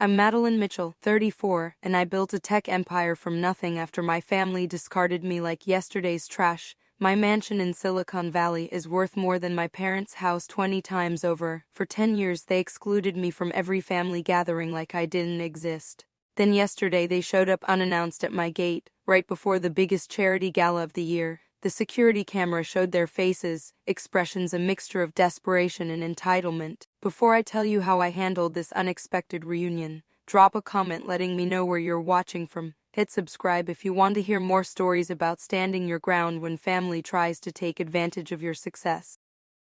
I'm Madeline Mitchell, 34, and I built a tech empire from nothing after my family discarded me like yesterday's trash. My mansion in Silicon Valley is worth more than my parents' house 20 times over. For 10 years they excluded me from every family gathering like I didn't exist. Then yesterday they showed up unannounced at my gate, right before the biggest charity gala of the year. The security camera showed their faces, expressions a mixture of desperation and entitlement. Before I tell you how I handled this unexpected reunion, drop a comment letting me know where you're watching from. Hit subscribe if you want to hear more stories about standing your ground when family tries to take advantage of your success.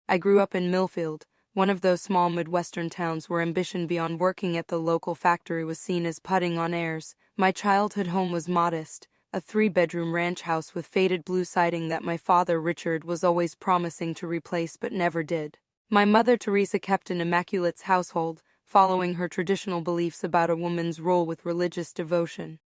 I grew up in Millfield, one of those small Midwestern towns where ambition beyond working at the local factory was seen as putting on airs. My childhood home was modest, a 3-bedroom ranch house with faded blue siding that my father Richard was always promising to replace but never did. My mother Teresa kept an immaculate household, following her traditional beliefs about a woman's role with religious devotion.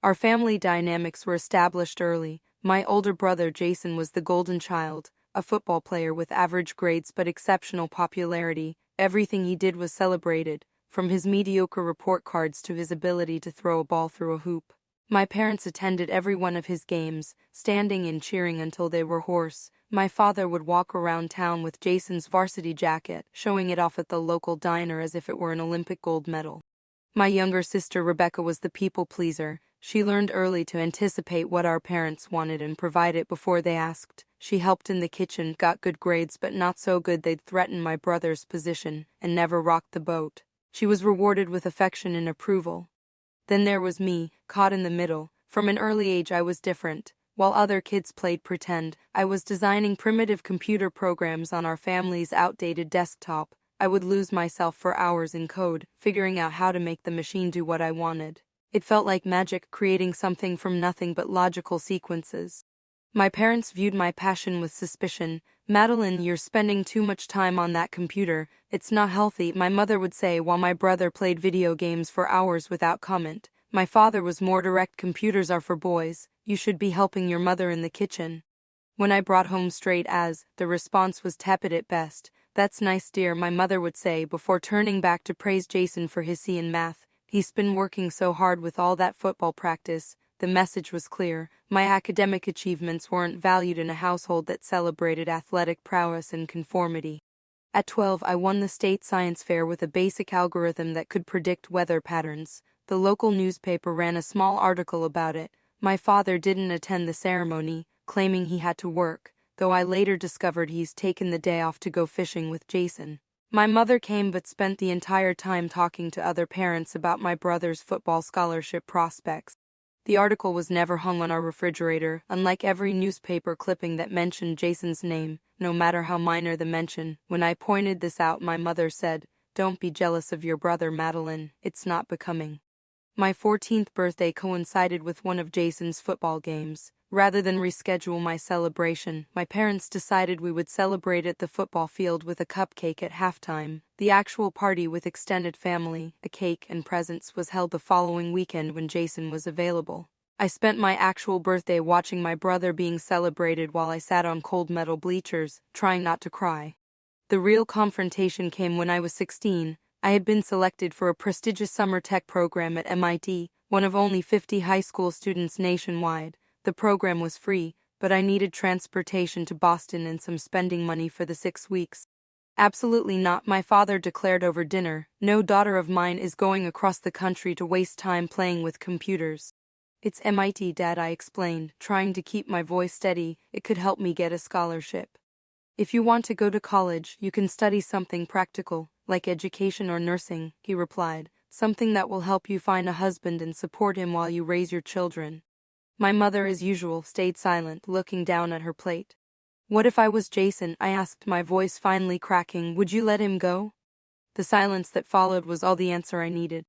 Our family dynamics were established early. My older brother Jason was the golden child, a football player with average grades but exceptional popularity. Everything he did was celebrated, from his mediocre report cards to his ability to throw a ball through a hoop. My parents attended every one of his games, standing and cheering until they were hoarse. My father would walk around town with Jason's varsity jacket, showing it off at the local diner as if it were an Olympic gold medal. My younger sister Rebecca was the people pleaser. She learned early to anticipate what our parents wanted and provide it before they asked. She helped in the kitchen, got good grades but not so good they'd threaten my brother's position, and never rocked the boat. She was rewarded with affection and approval. Then there was me, caught in the middle. From an early age I was different. While other kids played pretend, I was designing primitive computer programs on our family's outdated desktop. I would lose myself for hours in code, figuring out how to make the machine do what I wanted. It felt like magic, creating something from nothing but logical sequences. My parents viewed my passion with suspicion. "Madeline, you're spending too much time on that computer. It's not healthy," my mother would say while my brother played video games for hours without comment. My father was more direct. "Computers are for boys. You should be helping your mother in the kitchen." When I brought home straight A's, the response was tepid at best. "That's nice, dear," my mother would say before turning back to praise Jason for his C in math. "He's been working so hard with all that football practice." The message was clear. My academic achievements weren't valued in a household that celebrated athletic prowess and conformity. At 12, I won the state science fair with a basic algorithm that could predict weather patterns. The local newspaper ran a small article about it. My father didn't attend the ceremony, claiming he had to work, though I later discovered he's taken the day off to go fishing with Jason. My mother came but spent the entire time talking to other parents about my brother's football scholarship prospects. The article was never hung on our refrigerator, unlike every newspaper clipping that mentioned Jason's name, no matter how minor the mention. When I pointed this out, my mother said, "Don't be jealous of your brother, Madeline. It's not becoming." My 14th birthday coincided with one of Jason's football games. Rather than reschedule my celebration, my parents decided we would celebrate at the football field with a cupcake at halftime. The actual party with extended family, a cake and presents was held the following weekend when Jason was available. I spent my actual birthday watching my brother being celebrated while I sat on cold metal bleachers, trying not to cry. The real confrontation came when I was 16. I had been selected for a prestigious summer tech program at MIT, one of only 50 high school students nationwide. The program was free, but I needed transportation to Boston and some spending money for the 6 weeks. "Absolutely not," my father declared over dinner. "No daughter of mine is going across the country to waste time playing with computers." "It's MIT, Dad," I explained, trying to keep my voice steady. "It could help me get a scholarship. If you want to go to college, you can study something practical, like education or nursing," he replied. "Something that will help you find a husband and support him while you raise your children." My mother, as usual, stayed silent, looking down at her plate. "What if I was Jason?" I asked, my voice finally cracking. "Would you let him go?" The silence that followed was all the answer I needed.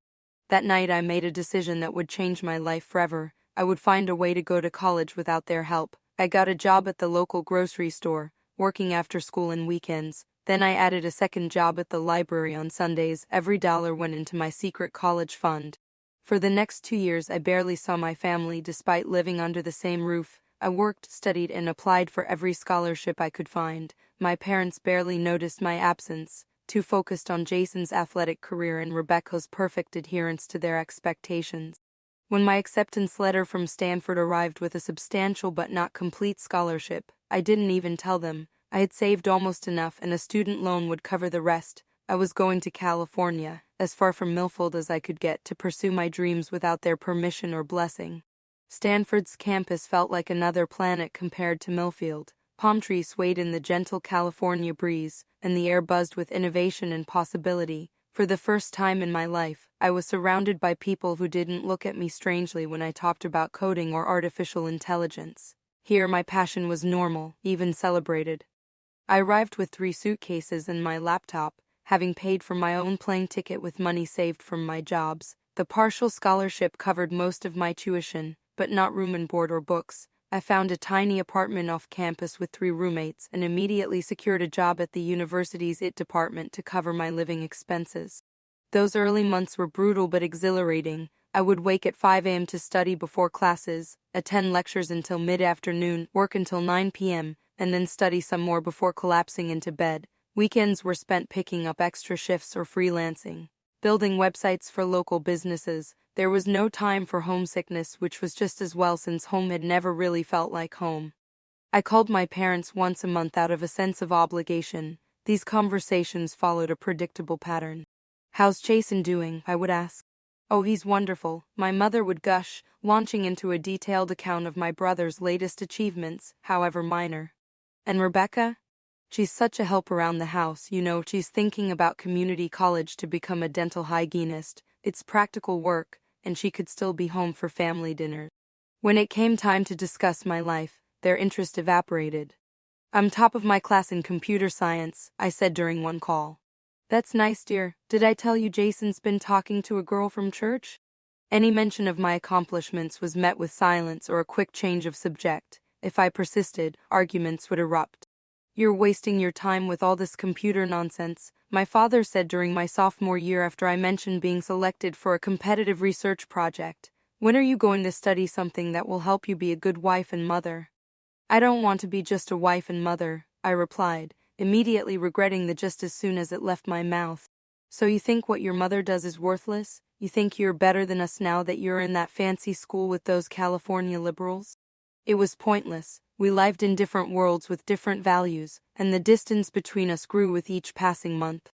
That night I made a decision that would change my life forever. I would find a way to go to college without their help. I got a job at the local grocery store, working after school and weekends. Then I added a second job at the library on Sundays. Every dollar went into my secret college fund. For the next 2 years I barely saw my family despite living under the same roof. I worked, studied, and applied for every scholarship I could find. My parents barely noticed my absence. too focused on Jason's athletic career and Rebecca's perfect adherence to their expectations. When my acceptance letter from Stanford arrived with a substantial but not complete scholarship, I didn't even tell them. I had saved almost enough and a student loan would cover the rest. I was going to California, as far from Milfield as I could get, to pursue my dreams without their permission or blessing. Stanford's campus felt like another planet compared to Milfield. Palm trees swayed in the gentle California breeze, and the air buzzed with innovation and possibility. For the first time in my life, I was surrounded by people who didn't look at me strangely when I talked about coding or artificial intelligence. Here my passion was normal, even celebrated. I arrived with 3 suitcases and my laptop, having paid for my own plane ticket with money saved from my jobs. The partial scholarship covered most of my tuition, but not room and board or books. I found a tiny apartment off campus with 3 roommates and immediately secured a job at the university's IT department to cover my living expenses. Those early months were brutal but exhilarating. I would wake at 5 a.m. to study before classes, attend lectures until mid-afternoon, work until 9 p.m., and then study some more before collapsing into bed. Weekends were spent picking up extra shifts or freelancing, building websites for local businesses. There was no time for homesickness, which was just as well since home had never really felt like home. I called my parents once a month out of a sense of obligation. These conversations followed a predictable pattern. "How's Jason doing?" I would ask. "Oh, he's wonderful," my mother would gush, launching into a detailed account of my brother's latest achievements, however minor. "And Rebecca? She's such a help around the house, she's thinking about community college to become a dental hygienist. It's practical work, and she could still be home for family dinners." When it came time to discuss my life, their interest evaporated. "I'm top of my class in computer science," I said during one call. "That's nice, dear. Did I tell you Jason's been talking to a girl from church?" Any mention of my accomplishments was met with silence or a quick change of subject. If I persisted, arguments would erupt. "You're wasting your time with all this computer nonsense," my father said during my sophomore year after I mentioned being selected for a competitive research project. "When are you going to study something that will help you be a good wife and mother?" "I don't want to be just a wife and mother," I replied, immediately regretting the just as soon as it left my mouth. "So you think what your mother does is worthless? You think you're better than us now that you're in that fancy school with those California liberals?" It was pointless. We lived in different worlds with different values, and the distance between us grew with each passing month.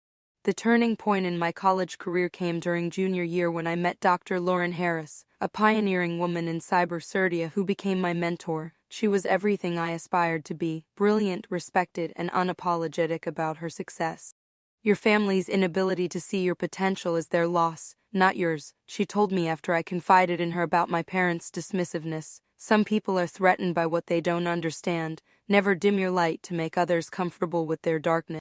The turning point in my college career came during junior year when I met Dr. Lauren Harris, a pioneering woman in cybersecurity who became my mentor. She was everything I aspired to be: brilliant, respected, and unapologetic about her success. "Your family's inability to see your potential is their loss, not yours," she told me after I confided in her about my parents' dismissiveness. "Some people are threatened by what they don't understand. Never dim your light to make others comfortable with their darkness."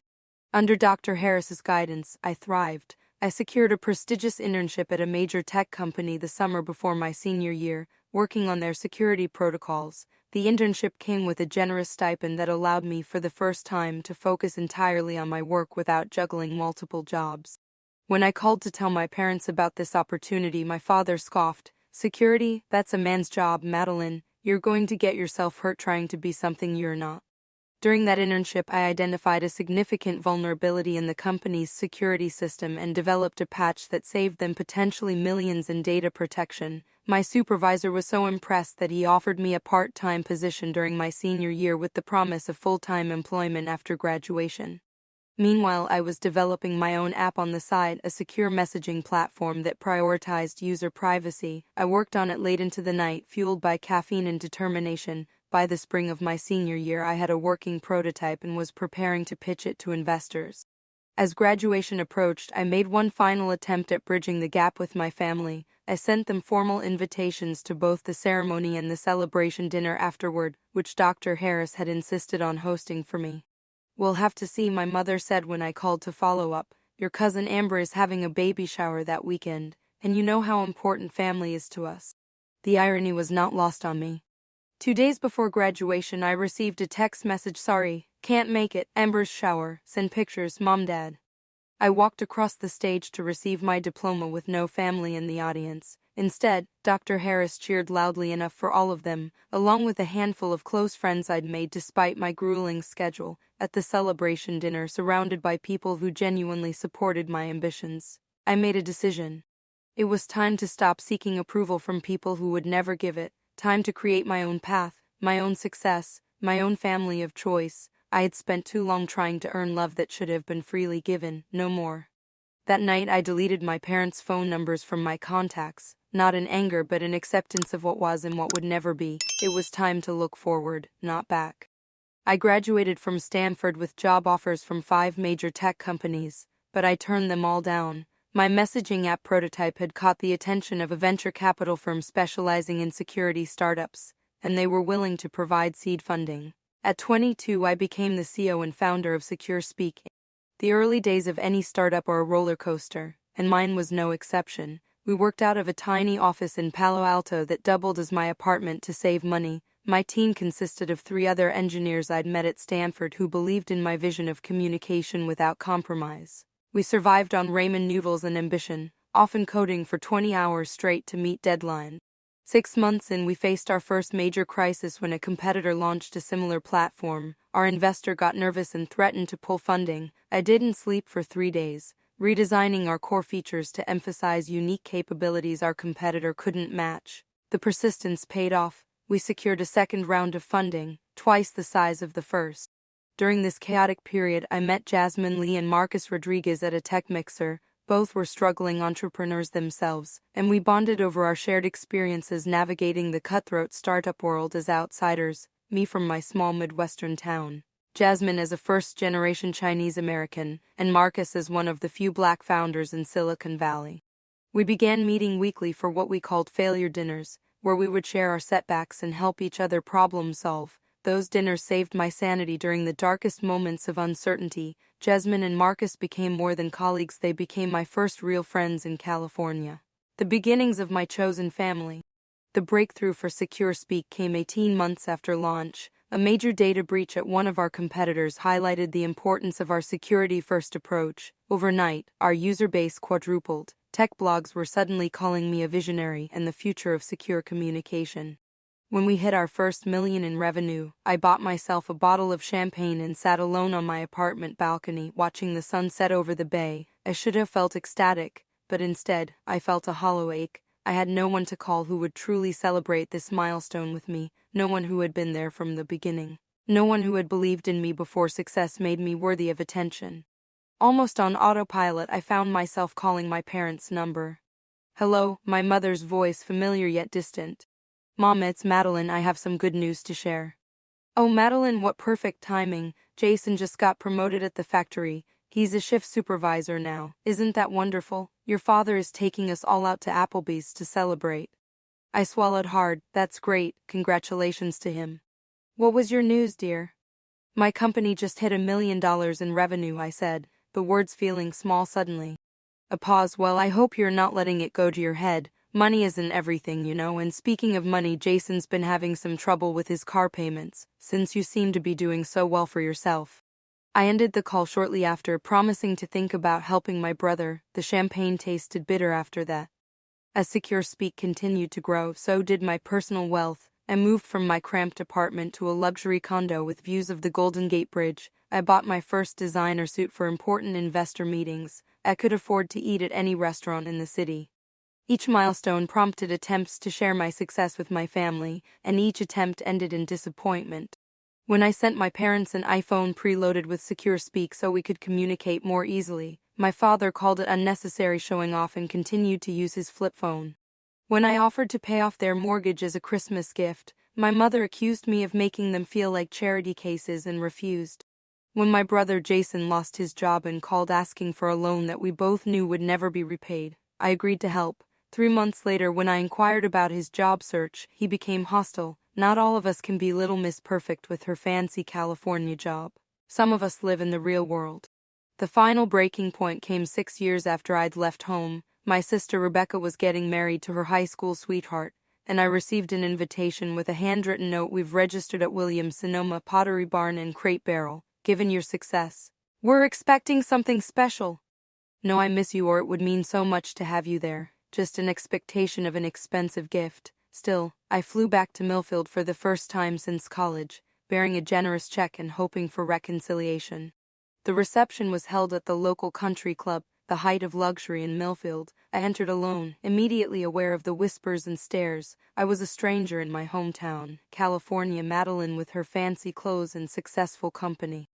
Under Dr. Harris's guidance, I thrived. I secured a prestigious internship at a major tech company the summer before my senior year, working on their security protocols. The internship came with a generous stipend that allowed me for the first time to focus entirely on my work without juggling multiple jobs. When I called to tell my parents about this opportunity, my father scoffed. "Security? That's a man's job, Madeline. You're going to get yourself hurt trying to be something you're not." During that internship, I identified a significant vulnerability in the company's security system and developed a patch that saved them potentially millions in data protection. My supervisor was so impressed that he offered me a part-time position during my senior year with the promise of full-time employment after graduation. Meanwhile, I was developing my own app on the side, a secure messaging platform that prioritized user privacy. I worked on it late into the night, fueled by caffeine and determination. By the spring of my senior year, I had a working prototype and was preparing to pitch it to investors. As graduation approached, I made one final attempt at bridging the gap with my family. I sent them formal invitations to both the ceremony and the celebration dinner afterward, which Dr. Harris had insisted on hosting for me. "We'll have to see," my mother said when I called to follow up. "Your cousin Amber is having a baby shower that weekend, and you know how important family is to us." The irony was not lost on me. 2 days before graduation, I received a text message: "Sorry, can't make it. Amber's shower. Send pictures, Mom, Dad." I walked across the stage to receive my diploma with no family in the audience. Instead, Dr. Harris cheered loudly enough for all of them, along with a handful of close friends I'd made despite my grueling schedule. at the celebration dinner surrounded by people who genuinely supported my ambitions. I made a decision. It was time to stop seeking approval from people who would never give it, time to create my own path, my own success, my own family of choice. I had spent too long trying to earn love that should have been freely given, no more. That night I deleted my parents' phone numbers from my contacts, not in anger but in acceptance of what was and what would never be. It was time to look forward, not back. I graduated from Stanford with job offers from 5 major tech companies, but I turned them all down. My messaging app prototype had caught the attention of a venture capital firm specializing in security startups, and they were willing to provide seed funding. At 22, I became the CEO and founder of Secure Speak. The early days of any startup are a roller coaster, and mine was no exception. We worked out of a tiny office in Palo Alto that doubled as my apartment to save money. My team consisted of 3 other engineers I'd met at Stanford who believed in my vision of communication without compromise. We survived on ramen noodles and ambition, often coding for 20 hours straight to meet deadline. 6 months in, we faced our first major crisis when a competitor launched a similar platform. Our investor got nervous and threatened to pull funding. I didn't sleep for 3 days, redesigning our core features to emphasize unique capabilities our competitor couldn't match. The persistence paid off. We secured a second round of funding, twice the size of the first. During this chaotic period, I met Jasmine Lee and Marcus Rodriguez at a tech mixer. Both were struggling entrepreneurs themselves, and we bonded over our shared experiences navigating the cutthroat startup world as outsiders, me from my small Midwestern town, Jasmine as a first-generation Chinese American, and Marcus as one of the few Black founders in Silicon Valley. We began meeting weekly for what we called failure dinners, where we would share our setbacks and help each other problem solve. Those dinners saved my sanity during the darkest moments of uncertainty. Jasmine and Marcus became more than colleagues, they became my first real friends in California. The beginnings of my chosen family. The breakthrough for Secure Speak came 18 months after launch. A major data breach at one of our competitors highlighted the importance of our security-first approach. Overnight, our user base quadrupled. Tech blogs were suddenly calling me a visionary and the future of secure communication. When we hit our first $1 million in revenue, I bought myself a bottle of champagne and sat alone on my apartment balcony watching the sun set over the bay. I should have felt ecstatic, but instead, I felt a hollow ache. I had no one to call who would truly celebrate this milestone with me, no one who had been there from the beginning, no one who had believed in me before success made me worthy of attention. Almost on autopilot, I found myself calling my parents' number. Hello, my mother's voice familiar yet distant. Mom, it's Madeline, I have some good news to share. Oh, Madeline, what perfect timing. Jason just got promoted at the factory. He's a shift supervisor now. Isn't that wonderful? Your father is taking us all out to Applebee's to celebrate. I swallowed hard. That's great. Congratulations to him. What was your news, dear? My company just hit $1 million in revenue, I said, the words feeling small suddenly. A pause. Well, I hope you're not letting it go to your head. Money isn't everything, you know, and speaking of money, Jason's been having some trouble with his car payments, since you seem to be doing so well for yourself. I ended the call shortly after, promising to think about helping my brother. The champagne tasted bitter after that. As Secure Speak continued to grow, so did my personal wealth. I moved from my cramped apartment to a luxury condo with views of the Golden Gate Bridge. I bought my first designer suit for important investor meetings. I could afford to eat at any restaurant in the city. Each milestone prompted attempts to share my success with my family, and each attempt ended in disappointment. When I sent my parents an iPhone preloaded with Secure Speak so we could communicate more easily, my father called it unnecessary showing off and continued to use his flip phone. When I offered to pay off their mortgage as a Christmas gift, my mother accused me of making them feel like charity cases and refused. When my brother Jason lost his job and called asking for a loan that we both knew would never be repaid, I agreed to help. 3 months later, when I inquired about his job search, he became hostile. Not all of us can be Little Miss Perfect with her fancy California job. Some of us live in the real world. The final breaking point came 6 years after I'd left home. My sister Rebecca was getting married to her high school sweetheart, and I received an invitation with a handwritten note. We've registered at Williams-Sonoma Pottery Barn and Crate Barrel. Given your success, we're expecting something special. No, I miss you, or it would mean so much to have you there. Just an expectation of an expensive gift. Still, I flew back to Millfield for the first time since college, bearing a generous check and hoping for reconciliation. The reception was held at the local country club, the height of luxury in Millfield. I entered alone, immediately aware of the whispers and stares. I was a stranger in my hometown, California. Madeline with her fancy clothes and successful company.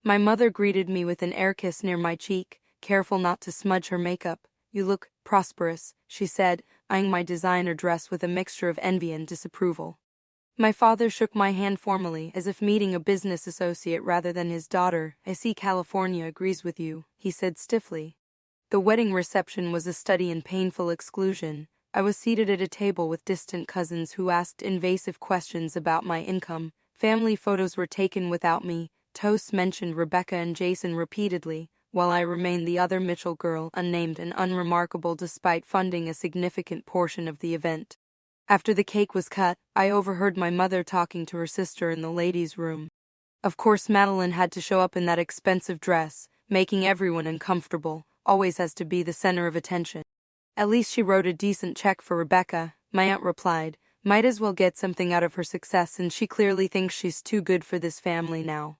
My mother greeted me with an air kiss near my cheek, careful not to smudge her makeup. "You look prosperous," she said, eyeing my designer dress with a mixture of envy and disapproval. My father shook my hand formally, as if meeting a business associate rather than his daughter. "I see California agrees with you," he said stiffly. The wedding reception was a study in painful exclusion. I was seated at a table with distant cousins who asked invasive questions about my income. Family photos were taken without me. Toasts mentioned Rebecca and Jason repeatedly, while I remained the other Mitchell girl, unnamed and unremarkable despite funding a significant portion of the event. After the cake was cut, I overheard my mother talking to her sister in the ladies' room. Of course, Madeline had to show up in that expensive dress, making everyone uncomfortable. Always has to be the center of attention. "At least she wrote a decent check for Rebecca," my aunt replied. "Might as well get something out of her success, and she clearly thinks she's too good for this family now."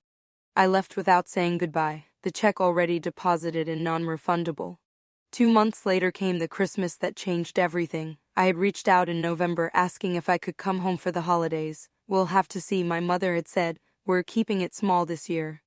I left without saying goodbye, the check already deposited and non-refundable. 2 months later came the Christmas that changed everything. I had reached out in November asking if I could come home for the holidays. "We'll have to see," my mother had said. "We're keeping it small this year."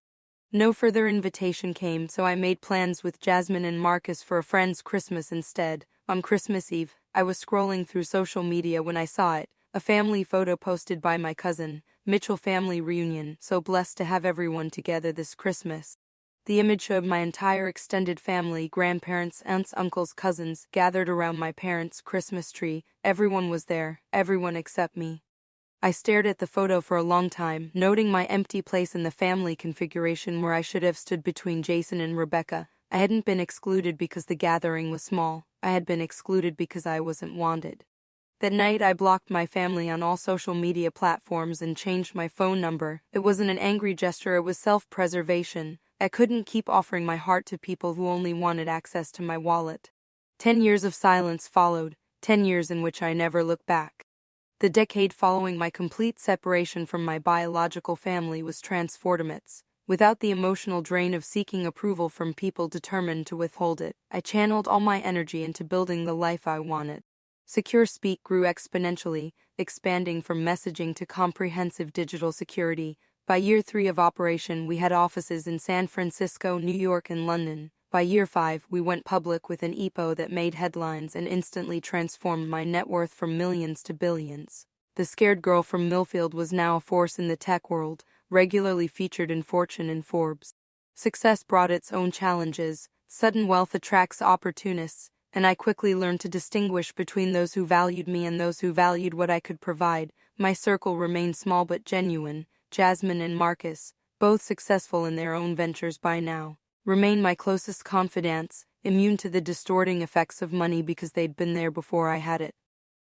No further invitation came, so I made plans with Jasmine and Marcus for a friend's Christmas instead. On Christmas Eve, I was scrolling through social media when I saw it, a family photo posted by my cousin. "Mitchell family reunion, so blessed to have everyone together this Christmas." The image showed my entire extended family, grandparents, aunts, uncles, cousins, gathered around my parents' Christmas tree. Everyone was there, everyone except me. I stared at the photo for a long time, noting my empty place in the family configuration where I should have stood between Jason and Rebecca. I hadn't been excluded because the gathering was small. I had been excluded because I wasn't wanted. That night I blocked my family on all social media platforms and changed my phone number. It wasn't an angry gesture, it was self-preservation. I couldn't keep offering my heart to people who only wanted access to my wallet. 10 years of silence followed, 10 years in which I never looked back. The decade following my complete separation from my biological family was transformative. Without the emotional drain of seeking approval from people determined to withhold it, I channeled all my energy into building the life I wanted. Secure Speak grew exponentially, expanding from messaging to comprehensive digital security. By year 3 of operation, we had offices in San Francisco, New York, and London. By year 5, we went public with an EPO that made headlines and instantly transformed my net worth from millions to billions. The scared girl from Millfield was now a force in the tech world, regularly featured in Fortune and Forbes. Success brought its own challenges. Sudden wealth attracts opportunists, and I quickly learned to distinguish between those who valued me and those who valued what I could provide. My circle remained small but genuine. Jasmine and Marcus, both successful in their own ventures by now, remain my closest confidants, immune to the distorting effects of money because they'd been there before I had it.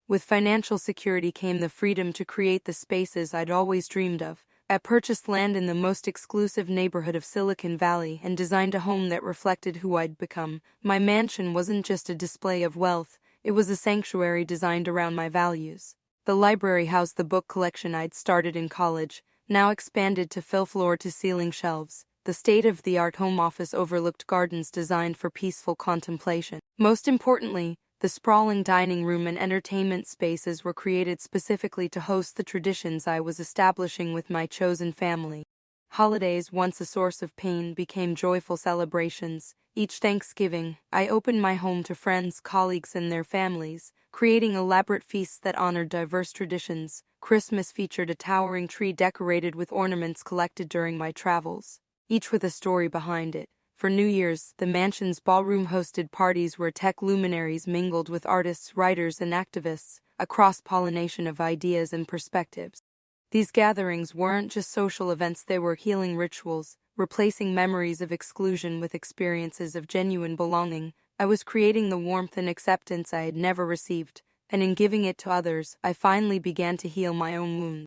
With financial security came the freedom to create the spaces I'd always dreamed of. I purchased land in the most exclusive neighborhood of Silicon Valley and designed a home that reflected who I'd become. My mansion wasn't just a display of wealth, it was a sanctuary designed around my values. The library housed the book collection I'd started in college, now expanded to fill floor-to-ceiling shelves. The state-of-the-art home office overlooked gardens designed for peaceful contemplation. Most importantly, the sprawling dining room and entertainment spaces were created specifically to host the traditions I was establishing with my chosen family. Holidays, once a source of pain, became joyful celebrations. Each Thanksgiving, I opened my home to friends, colleagues, and their families, creating elaborate feasts that honored diverse traditions. Christmas featured a towering tree decorated with ornaments collected during my travels, each with a story behind it. For New Year's, the mansion's ballroom hosted parties where tech luminaries mingled with artists, writers, and activists, a cross-pollination of ideas and perspectives. These gatherings weren't just social events, they were healing rituals, replacing memories of exclusion with experiences of genuine belonging. I was creating the warmth and acceptance I had never received, and in giving it to others, I finally began to heal my own wounds.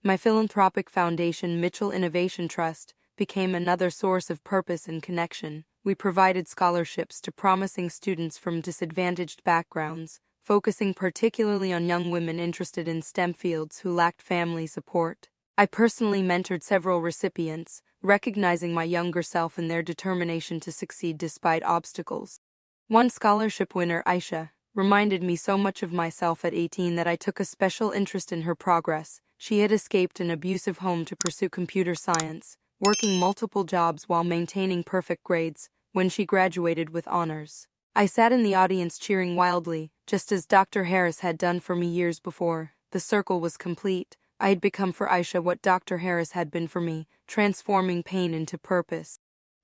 My philanthropic foundation, Mitchell Innovation Trust, became another source of purpose and connection. We provided scholarships to promising students from disadvantaged backgrounds, focusing particularly on young women interested in STEM fields who lacked family support. I personally mentored several recipients, recognizing my younger self and their determination to succeed despite obstacles. One scholarship winner, Aisha, reminded me so much of myself at 18 that I took a special interest in her progress. She had escaped an abusive home to pursue computer science, working multiple jobs while maintaining perfect grades. When she graduated with honors, I sat in the audience cheering wildly, just as Dr. Harris had done for me years before. The circle was complete. I had become for Aisha what Dr. Harris had been for me, transforming pain into purpose.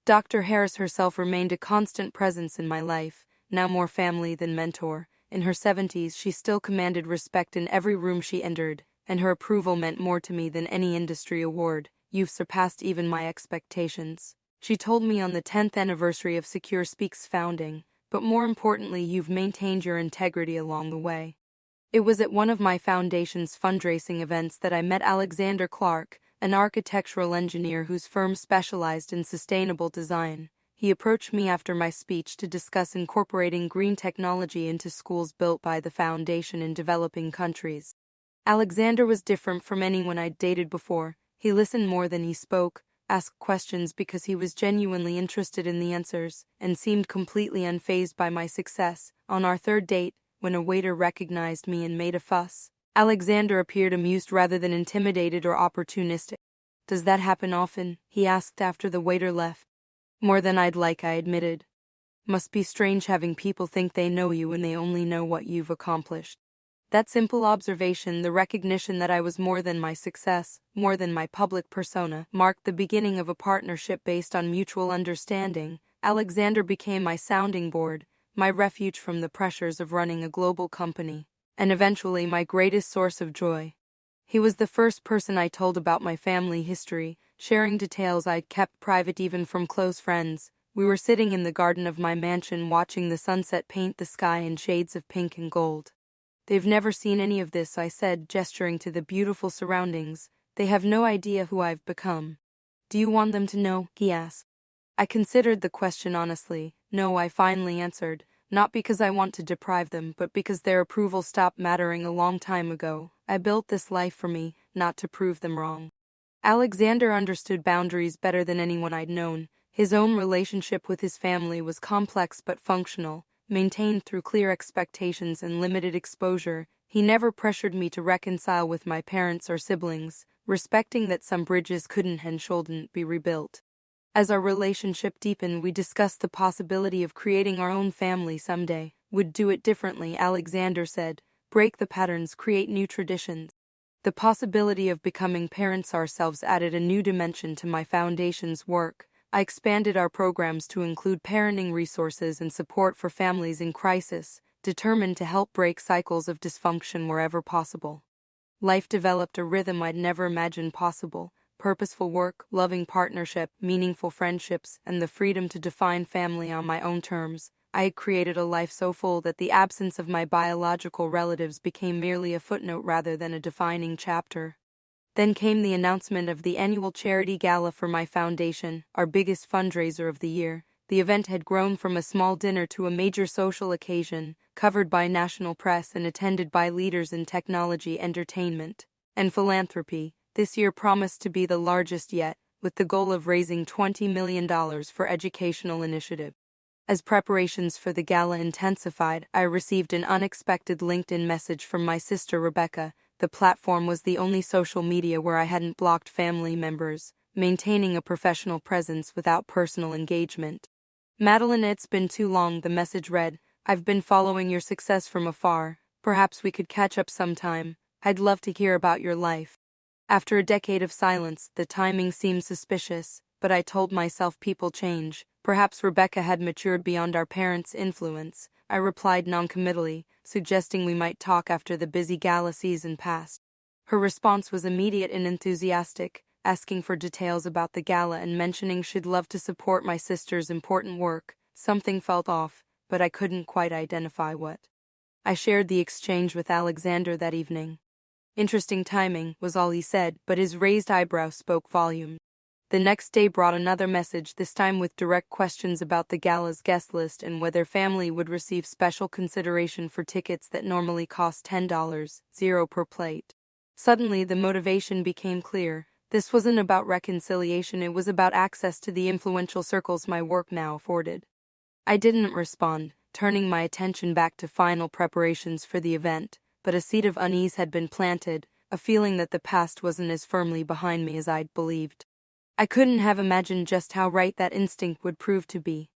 Dr. Harris herself remained a constant presence in my life, now more family than mentor. In her 70s, she still commanded respect in every room she entered, and her approval meant more to me than any industry award. "You've surpassed even my expectations," she told me on the 10th anniversary of Secure Speak's founding, "but more importantly, you've maintained your integrity along the way." It was at one of my foundation's fundraising events that I met Alexander Clark, an architectural engineer whose firm specialized in sustainable design. He approached me after my speech to discuss incorporating green technology into schools built by the foundation in developing countries. Alexander was different from anyone I'd dated before. He listened more than he spoke, asked questions because he was genuinely interested in the answers, and seemed completely unfazed by my success. On our third date, when a waiter recognized me and made a fuss, Alexander appeared amused rather than intimidated or opportunistic. "Does that happen often?" he asked after the waiter left. "More than I'd like," I admitted. "Must be strange having people think they know you when they only know what you've accomplished." That simple observation, the recognition that I was more than my success, more than my public persona, marked the beginning of a partnership based on mutual understanding. Alexander became my sounding board, my refuge from the pressures of running a global company, and eventually my greatest source of joy. He was the first person I told about my family history, sharing details I'd kept private even from close friends. We were sitting in the garden of my mansion watching the sunset paint the sky in shades of pink and gold. "They've never seen any of this," I said, gesturing to the beautiful surroundings. "They have no idea who I've become." "Do you want them to know?" he asked. I considered the question honestly. "No," I finally answered, "not because I want to deprive them, but because their approval stopped mattering a long time ago. I built this life for me, not to prove them wrong." Alexander understood boundaries better than anyone I'd known. His own relationship with his family was complex but functional, maintained through clear expectations and limited exposure. He never pressured me to reconcile with my parents or siblings, respecting that some bridges couldn't and shouldn't be rebuilt. As our relationship deepened, we discussed the possibility of creating our own family someday. "Would do it differently," Alexander said. "Break the patterns, create new traditions." The possibility of becoming parents ourselves added a new dimension to my foundation's work. I expanded our programs to include parenting resources and support for families in crisis, determined to help break cycles of dysfunction wherever possible. Life developed a rhythm I'd never imagined possible: purposeful work, loving partnership, meaningful friendships, and the freedom to define family on my own terms. I had created a life so full that the absence of my biological relatives became merely a footnote rather than a defining chapter. Then came the announcement of the annual charity gala for my foundation, our biggest fundraiser of the year. The event had grown from a small dinner to a major social occasion, covered by national press and attended by leaders in technology, entertainment, and philanthropy. This year promised to be the largest yet, with the goal of raising $20 million for educational initiative. As preparations for the gala intensified, I received an unexpected LinkedIn message from my sister Rebecca. The platform was the only social media where I hadn't blocked family members, maintaining a professional presence without personal engagement. "Madeline, it's been too long," the message read. "I've been following your success from afar. Perhaps we could catch up sometime. I'd love to hear about your life." After a decade of silence, the timing seemed suspicious, but I told myself people change. Perhaps Rebecca had matured beyond our parents' influence. I replied noncommittally, suggesting we might talk after the busy gala season passed. Her response was immediate and enthusiastic, asking for details about the gala and mentioning she'd love to support my sister's important work. Something felt off, but I couldn't quite identify what. I shared the exchange with Alexander that evening. "Interesting timing," was all he said, but his raised eyebrow spoke volumes. The next day brought another message, this time with direct questions about the gala's guest list and whether family would receive special consideration for tickets that normally cost $10, 0 per plate. Suddenly, the motivation became clear. This wasn't about reconciliation, it was about access to the influential circles my work now afforded. I didn't respond, turning my attention back to final preparations for the event, but a seed of unease had been planted, a feeling that the past wasn't as firmly behind me as I'd believed. I couldn't have imagined just how right that instinct would prove to be.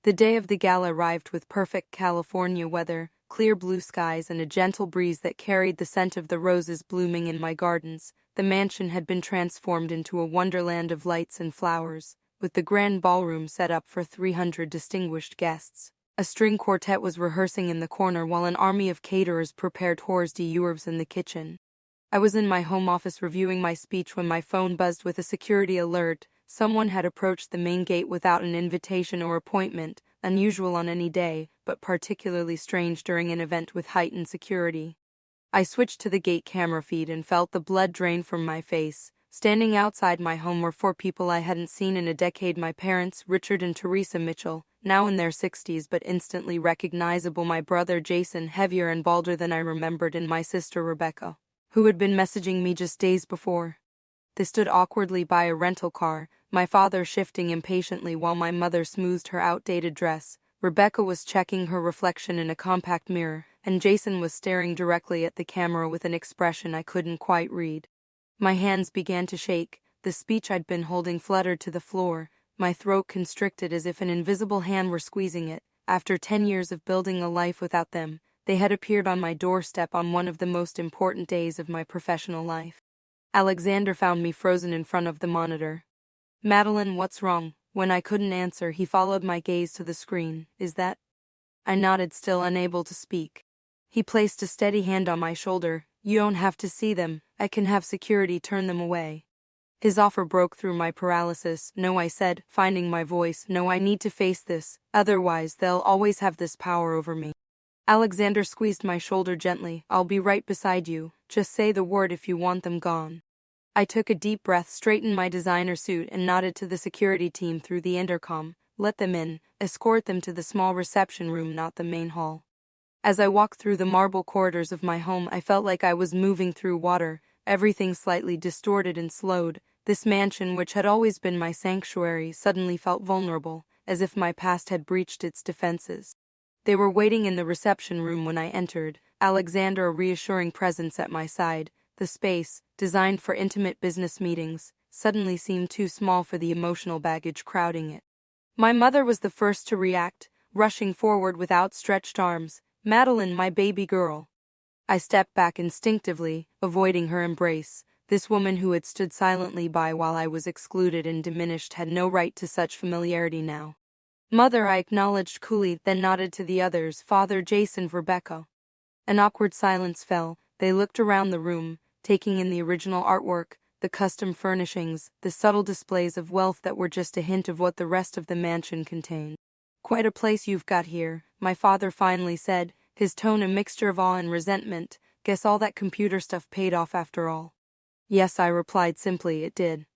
The day of the gala arrived with perfect California weather, clear blue skies, and a gentle breeze that carried the scent of the roses blooming in my gardens. The mansion had been transformed into a wonderland of lights and flowers, with the grand ballroom set up for 300 distinguished guests. A string quartet was rehearsing in the corner while an army of caterers prepared hors d'oeuvres in the kitchen. I was in my home office reviewing my speech when my phone buzzed with a security alert. Someone had approached the main gate without an invitation or appointment, unusual on any day, but particularly strange during an event with heightened security. I switched to the gate camera feed and felt the blood drain from my face. Standing outside my home were four people I hadn't seen in a decade: my parents, Richard and Teresa Mitchell, now in their 60s but instantly recognizable; my brother Jason, heavier and balder than I remembered; and my sister Rebecca, who had been messaging me just days before. They stood awkwardly by a rental car, my father shifting impatiently while my mother smoothed her outdated dress. Rebecca was checking her reflection in a compact mirror, and Jason was staring directly at the camera with an expression I couldn't quite read. My hands began to shake, the speech I'd been holding fluttered to the floor, my throat constricted as if an invisible hand were squeezing it. After 10 years of building a life without them, they had appeared on my doorstep on one of the most important days of my professional life. Alexander found me frozen in front of the monitor. "Madeline, what's wrong?" When I couldn't answer, he followed my gaze to the screen. "Is that?" I nodded, still unable to speak. He placed a steady hand on my shoulder. "You don't have to see them. I can have security turn them away." His offer broke through my paralysis. "No," I said, finding my voice. "No, I need to face this. Otherwise, they'll always have this power over me." Alexander squeezed my shoulder gently. "I'll be right beside you. Just say the word if you want them gone." I took a deep breath, straightened my designer suit, and nodded to the security team through the intercom. "Let them in. Escort them to the small reception room, not the main hall." As I walked through the marble corridors of my home, I felt like I was moving through water, everything slightly distorted and slowed. This mansion, which had always been my sanctuary, suddenly felt vulnerable, as if my past had breached its defenses. They were waiting in the reception room when I entered, Alexander a reassuring presence at my side. The space, designed for intimate business meetings, suddenly seemed too small for the emotional baggage crowding it. My mother was the first to react, rushing forward with outstretched arms. "Madeline, my baby girl." I stepped back instinctively, avoiding her embrace. This woman who had stood silently by while I was excluded and diminished had no right to such familiarity now. "Mother," I acknowledged coolly, then nodded to the others: "Father, Jason, Rebecca." An awkward silence fell. They looked around the room, taking in the original artwork, the custom furnishings, the subtle displays of wealth that were just a hint of what the rest of the mansion contained. "Quite a place you've got here," my father finally said, his tone a mixture of awe and resentment. "Guess all that computer stuff paid off after all." "Yes," I replied simply, "it did."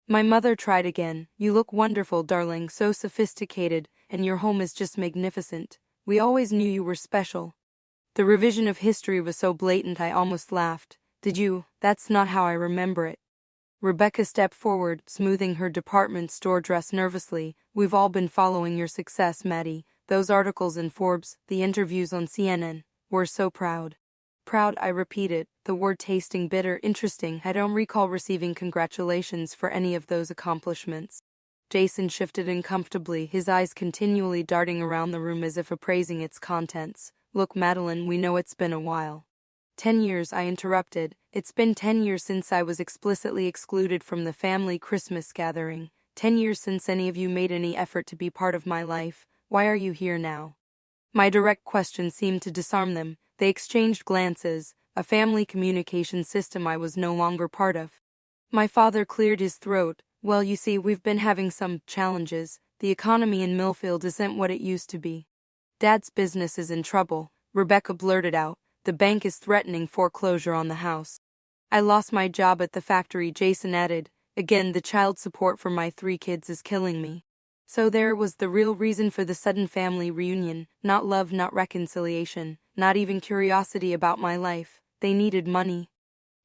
My mother tried again. "You look wonderful, darling, so sophisticated, and your home is just magnificent. We always knew you were special." The revision of history was so blatant I almost laughed. "Did you? That's not how I remember it." Rebecca stepped forward, smoothing her department store dress nervously. "We've all been following your success, Maddie. Those articles in Forbes, the interviews on CNN. We're so proud." "Proud," I repeated, the word tasting bitter. "Interesting. I don't recall receiving congratulations for any of those accomplishments." Jason shifted uncomfortably, his eyes continually darting around the room as if appraising its contents. "Look, Madeline, we know it's been a while." 10 years, I interrupted. "It's been 10 years since I was explicitly excluded from the family Christmas gathering. 10 years since any of you made any effort to be part of my life. Why are you here now?" My direct question seemed to disarm them. They exchanged glances, a family communication system I was no longer part of. My father cleared his throat. "Well, you see, we've been having some challenges. The economy in Millfield isn't what it used to be. Dad's business is in trouble," Rebecca blurted out. "The bank is threatening foreclosure on the house." "I lost my job at the factory," Jason added. "Again, the child support for my 3 kids is killing me." So there was the real reason for the sudden family reunion. Not love, not reconciliation, not even curiosity about my life. They needed money.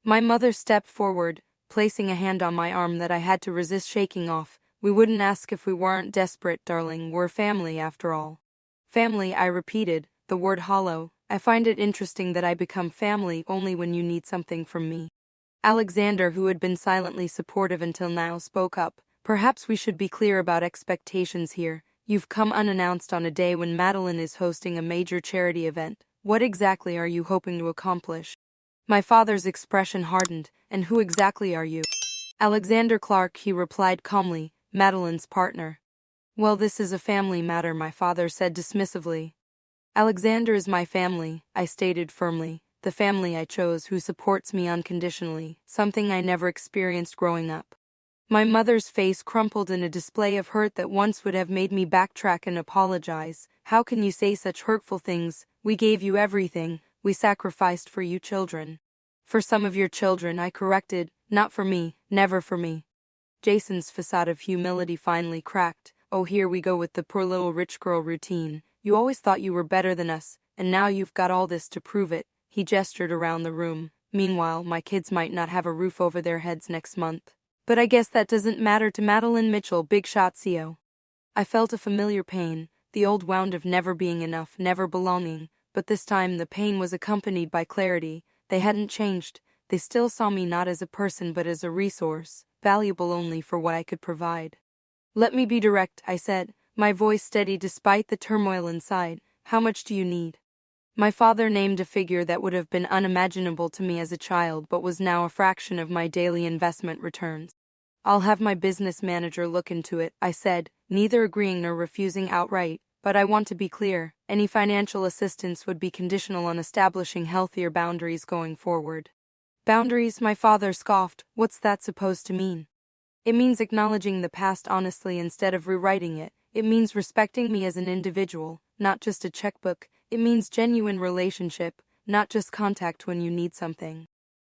My mother stepped forward, placing a hand on my arm that I had to resist shaking off. We wouldn't ask if we weren't desperate, darling. We're family after all. Family, I repeated, the word hollow. I find it interesting that I become family only when you need something from me. Alexander, who had been silently supportive until now, spoke up. Perhaps we should be clear about expectations here. You've come unannounced on a day when Madeline is hosting a major charity event. What exactly are you hoping to accomplish? My father's expression hardened. And who exactly are you? Alexander Clark, he replied calmly, Madeline's partner. Well, this is a family matter, my father said dismissively. Alexander is my family, I stated firmly. The family I chose, who supports me unconditionally, something I never experienced growing up. My mother's face crumpled in a display of hurt that once would have made me backtrack and apologize. How can you say such hurtful things? We gave you everything. We sacrificed for you children. For some of your children, I corrected. Not for me, never for me. Jason's facade of humility finally cracked. Oh, here we go with the poor little rich girl routine. You always thought you were better than us, and now you've got all this to prove it. He gestured around the room. Meanwhile, my kids might not have a roof over their heads next month. But I guess that doesn't matter to Madeline Mitchell, big shot CEO. I felt a familiar pain, the old wound of never being enough, never belonging, but this time the pain was accompanied by clarity. They hadn't changed. They still saw me not as a person but as a resource, valuable only for what I could provide. Let me be direct, I said, my voice steady despite the turmoil inside. How much do you need? My father named a figure that would have been unimaginable to me as a child but was now a fraction of my daily investment returns. I'll have my business manager look into it, I said, neither agreeing nor refusing outright, but I want to be clear, any financial assistance would be conditional on establishing healthier boundaries going forward. Boundaries, my father scoffed, what's that supposed to mean? It means acknowledging the past honestly instead of rewriting it. It means respecting me as an individual, not just a checkbook. It means genuine relationship, not just contact when you need something.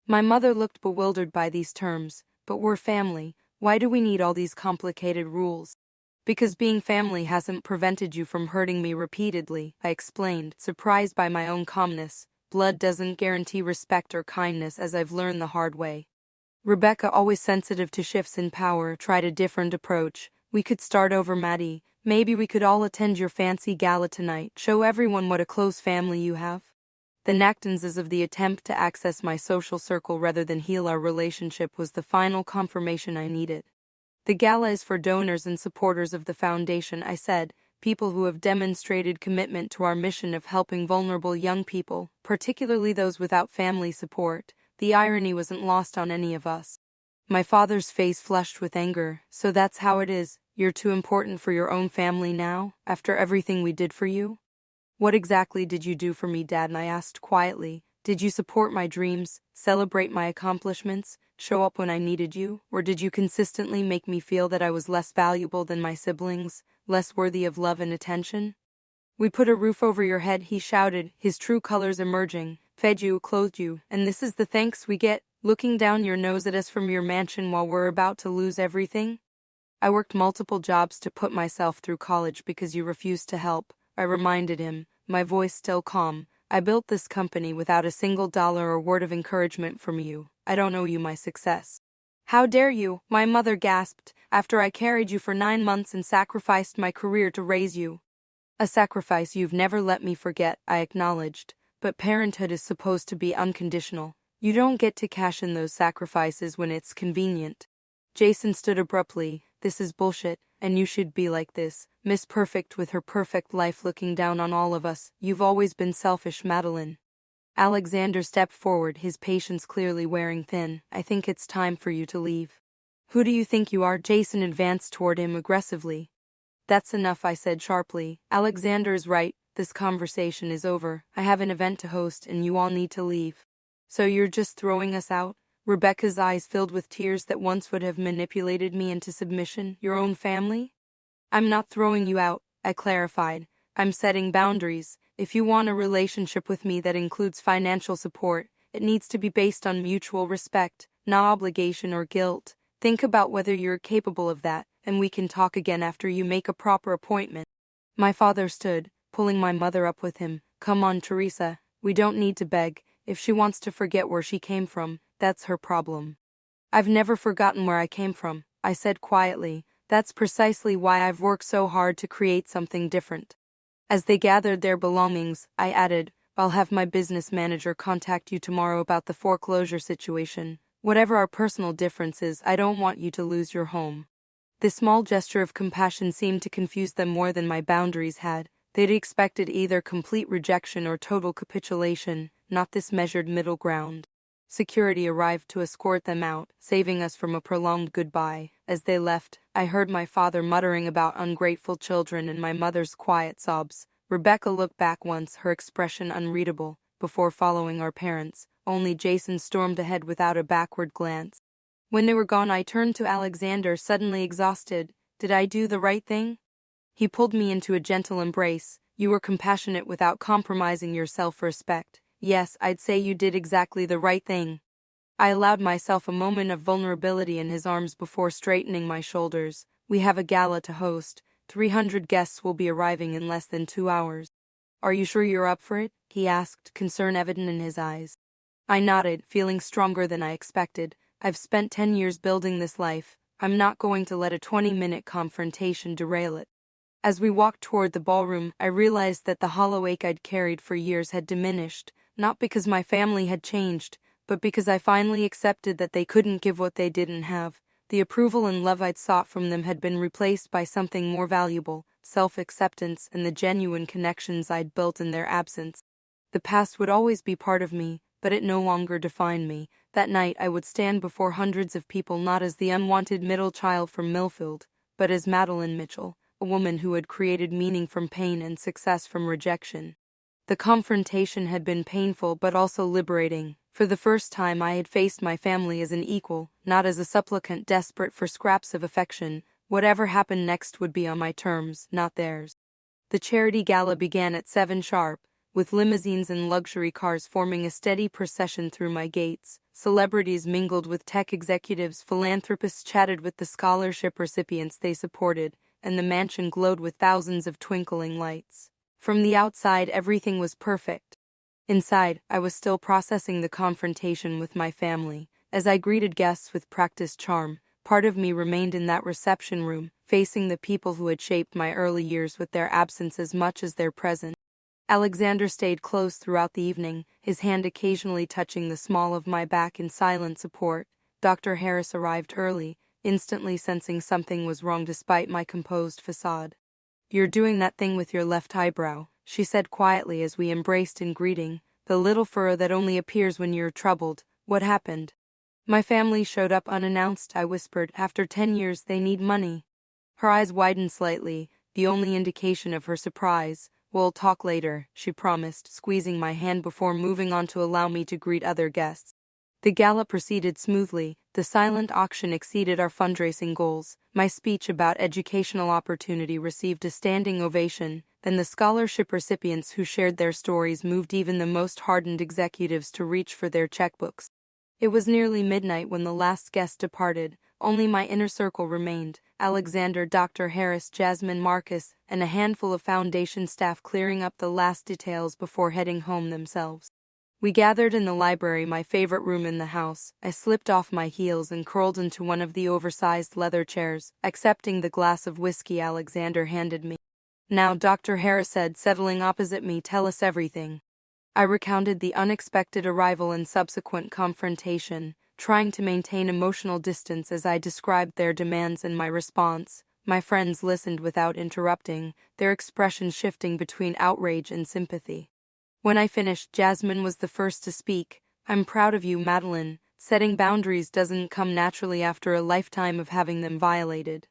My mother looked bewildered by these terms. But we're family. Why do we need all these complicated rules? Because being family hasn't prevented you from hurting me repeatedly, I explained, surprised by my own calmness. Blood doesn't guarantee respect or kindness, as I've learned the hard way. Rebecca, always sensitive to shifts in power, tried a different approach. We could start over, Maddie. Maybe we could all attend your fancy gala tonight, show everyone what a close family you have. The Nactons of the attempt to access my social circle rather than heal our relationship was the final confirmation I needed. The gala is for donors and supporters of the foundation, I said, people who have demonstrated commitment to our mission of helping vulnerable young people, particularly those without family support. The irony wasn't lost on any of us. My father's face flushed with anger. So that's how it is, you're too important for your own family now, after everything we did for you? What exactly did you do for me, Dad? And I asked quietly. Did you support my dreams, celebrate my accomplishments, show up when I needed you? Or did you consistently make me feel that I was less valuable than my siblings, less worthy of love and attention? We put a roof over your head, he shouted, his true colors emerging, fed you, clothed you, and this is the thanks we get, looking down your nose at us from your mansion while we're about to lose everything? I worked multiple jobs to put myself through college because you refused to help, I reminded him, my voice still calm. I built this company without a single dollar or word of encouragement from you. I don't owe you my success. How dare you, my mother gasped, after I carried you for 9 months and sacrificed my career to raise you. A sacrifice you've never let me forget, I acknowledged, but parenthood is supposed to be unconditional. You don't get to cash in those sacrifices when it's convenient. Jason stood abruptly. This is bullshit, and you should be like this, Miss Perfect with her perfect life looking down on all of us. You've always been selfish, Madeline. Alexander stepped forward, his patience clearly wearing thin. I think it's time for you to leave. Who do you think you are? Jason advanced toward him aggressively. That's enough, I said sharply. Alexander is right. This conversation is over. I have an event to host and you all need to leave. So you're just throwing us out? Rebecca's eyes filled with tears that once would have manipulated me into submission. Your own family? I'm not throwing you out, I clarified. I'm setting boundaries. If you want a relationship with me that includes financial support, it needs to be based on mutual respect, not obligation or guilt. Think about whether you're capable of that, and we can talk again after you make a proper appointment. My father stood, pulling my mother up with him. Come on, Teresa, we don't need to beg. If she wants to forget where she came from, that's her problem. I've never forgotten where I came from, I said quietly. That's precisely why I've worked so hard to create something different. As they gathered their belongings, I added, I'll have my business manager contact you tomorrow about the foreclosure situation. Whatever our personal differences, I don't want you to lose your home. This small gesture of compassion seemed to confuse them more than my boundaries had. They'd expected either complete rejection or total capitulation, not this measured middle ground. Security arrived to escort them out, saving us from a prolonged goodbye. As they left, I heard my father muttering about ungrateful children and my mother's quiet sobs. Rebecca looked back once, her expression unreadable, before following our parents. Only Jason stormed ahead without a backward glance. When they were gone, I turned to Alexander, suddenly exhausted. Did I do the right thing? He pulled me into a gentle embrace. You were compassionate without compromising your self-respect. Yes, I'd say you did exactly the right thing. I allowed myself a moment of vulnerability in his arms before straightening my shoulders. We have a gala to host. 300 guests will be arriving in less than 2 hours. Are you sure you're up for it? He asked, concern evident in his eyes. I nodded, feeling stronger than I expected. I've spent 10 years building this life. I'm not going to let a 20-minute confrontation derail it. As we walked toward the ballroom, I realized that the hollow ache I'd carried for years had diminished, not because my family had changed, but because I finally accepted that they couldn't give what they didn't have. The approval and love I'd sought from them had been replaced by something more valuable, self-acceptance and the genuine connections I'd built in their absence. The past would always be part of me, but it no longer defined me. That night I would stand before hundreds of people not as the unwanted middle child from Millfield, but as Madeline Mitchell, a woman who had created meaning from pain and success from rejection. The confrontation had been painful but also liberating. For the first time I had faced my family as an equal, not as a supplicant desperate for scraps of affection. Whatever happened next would be on my terms, not theirs. The charity gala began at 7 sharp, with limousines and luxury cars forming a steady procession through my gates. Celebrities mingled with tech executives, philanthropists chatted with the scholarship recipients they supported, and the mansion glowed with thousands of twinkling lights. From the outside, everything was perfect. Inside, I was still processing the confrontation with my family. As I greeted guests with practiced charm, part of me remained in that reception room, facing the people who had shaped my early years with their absence as much as their presence. Alexander stayed close throughout the evening, his hand occasionally touching the small of my back in silent support. Dr. Harris arrived early, instantly sensing something was wrong despite my composed facade. You're doing that thing with your left eyebrow, she said quietly as we embraced in greeting, the little furrow that only appears when you're troubled. What happened? My family showed up unannounced, I whispered. After 10 years they need money. Her eyes widened slightly, the only indication of her surprise. We'll talk later, she promised, squeezing my hand before moving on to allow me to greet other guests. The gala proceeded smoothly. The silent auction exceeded our fundraising goals. My speech about educational opportunity received a standing ovation. Then the scholarship recipients who shared their stories moved even the most hardened executives to reach for their checkbooks. It was nearly midnight when the last guest departed. Only my inner circle remained: Alexander, Dr. Harris, Jasmine, Marcus, and a handful of foundation staff clearing up the last details before heading home themselves. We gathered in the library, my favorite room in the house. I slipped off my heels and curled into one of the oversized leather chairs, accepting the glass of whiskey Alexander handed me. Now, Dr. Harris said, settling opposite me, tell us everything. I recounted the unexpected arrival and subsequent confrontation, trying to maintain emotional distance as I described their demands and my response. My friends listened without interrupting, their expressions shifting between outrage and sympathy. When I finished, Jasmine was the first to speak. I'm proud of you, Madeline. Setting boundaries doesn't come naturally after a lifetime of having them violated.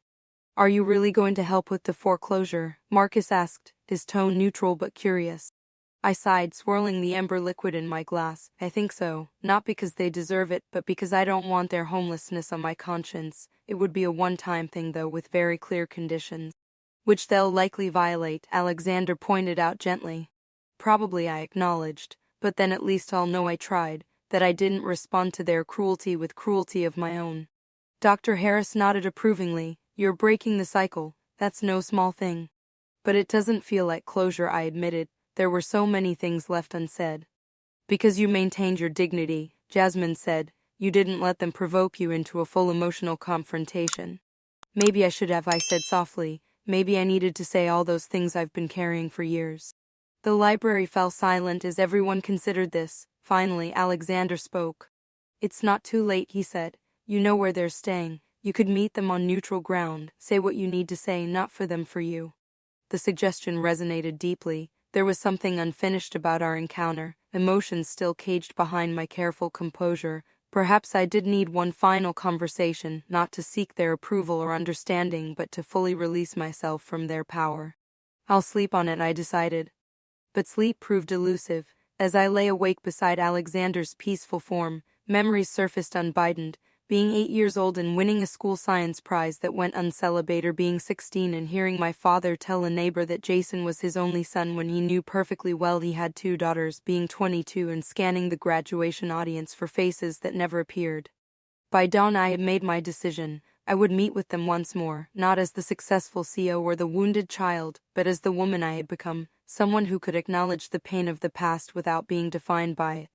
Are you really going to help with the foreclosure? Marcus asked, his tone neutral but curious. I sighed, swirling the amber liquid in my glass. I think so, not because they deserve it, but because I don't want their homelessness on my conscience. It would be a one-time thing, though, with very clear conditions. Which they'll likely violate, Alexander pointed out gently. Probably, I acknowledged, but then at least I'll know I tried, that I didn't respond to their cruelty with cruelty of my own. Dr. Harris nodded approvingly. You're breaking the cycle, that's no small thing. But it doesn't feel like closure, I admitted. There were so many things left unsaid. Because you maintained your dignity, Jasmine said, You didn't let them provoke you into a full emotional confrontation. Maybe I should have, I said softly. Maybe I needed to say all those things I've been carrying for years. The library fell silent as everyone considered this. Finally, Alexander spoke. It's not too late, he said. You know where they're staying. You could meet them on neutral ground. Say what you need to say, not for them, for you. The suggestion resonated deeply. There was something unfinished about our encounter, emotions still caged behind my careful composure. Perhaps I did need one final conversation, not to seek their approval or understanding, but to fully release myself from their power. I'll sleep on it, I decided. But sleep proved elusive. As I lay awake beside Alexander's peaceful form, memories surfaced unbidden. Being 8 years old and winning a school science prize that went uncelebrated, being 16 and hearing my father tell a neighbor that Jason was his only son when he knew perfectly well he had 2 daughters, being 22 and scanning the graduation audience for faces that never appeared. By dawn I had made my decision. I would meet with them once more, not as the successful CEO or the wounded child, but as the woman I had become, someone who could acknowledge the pain of the past without being defined by it.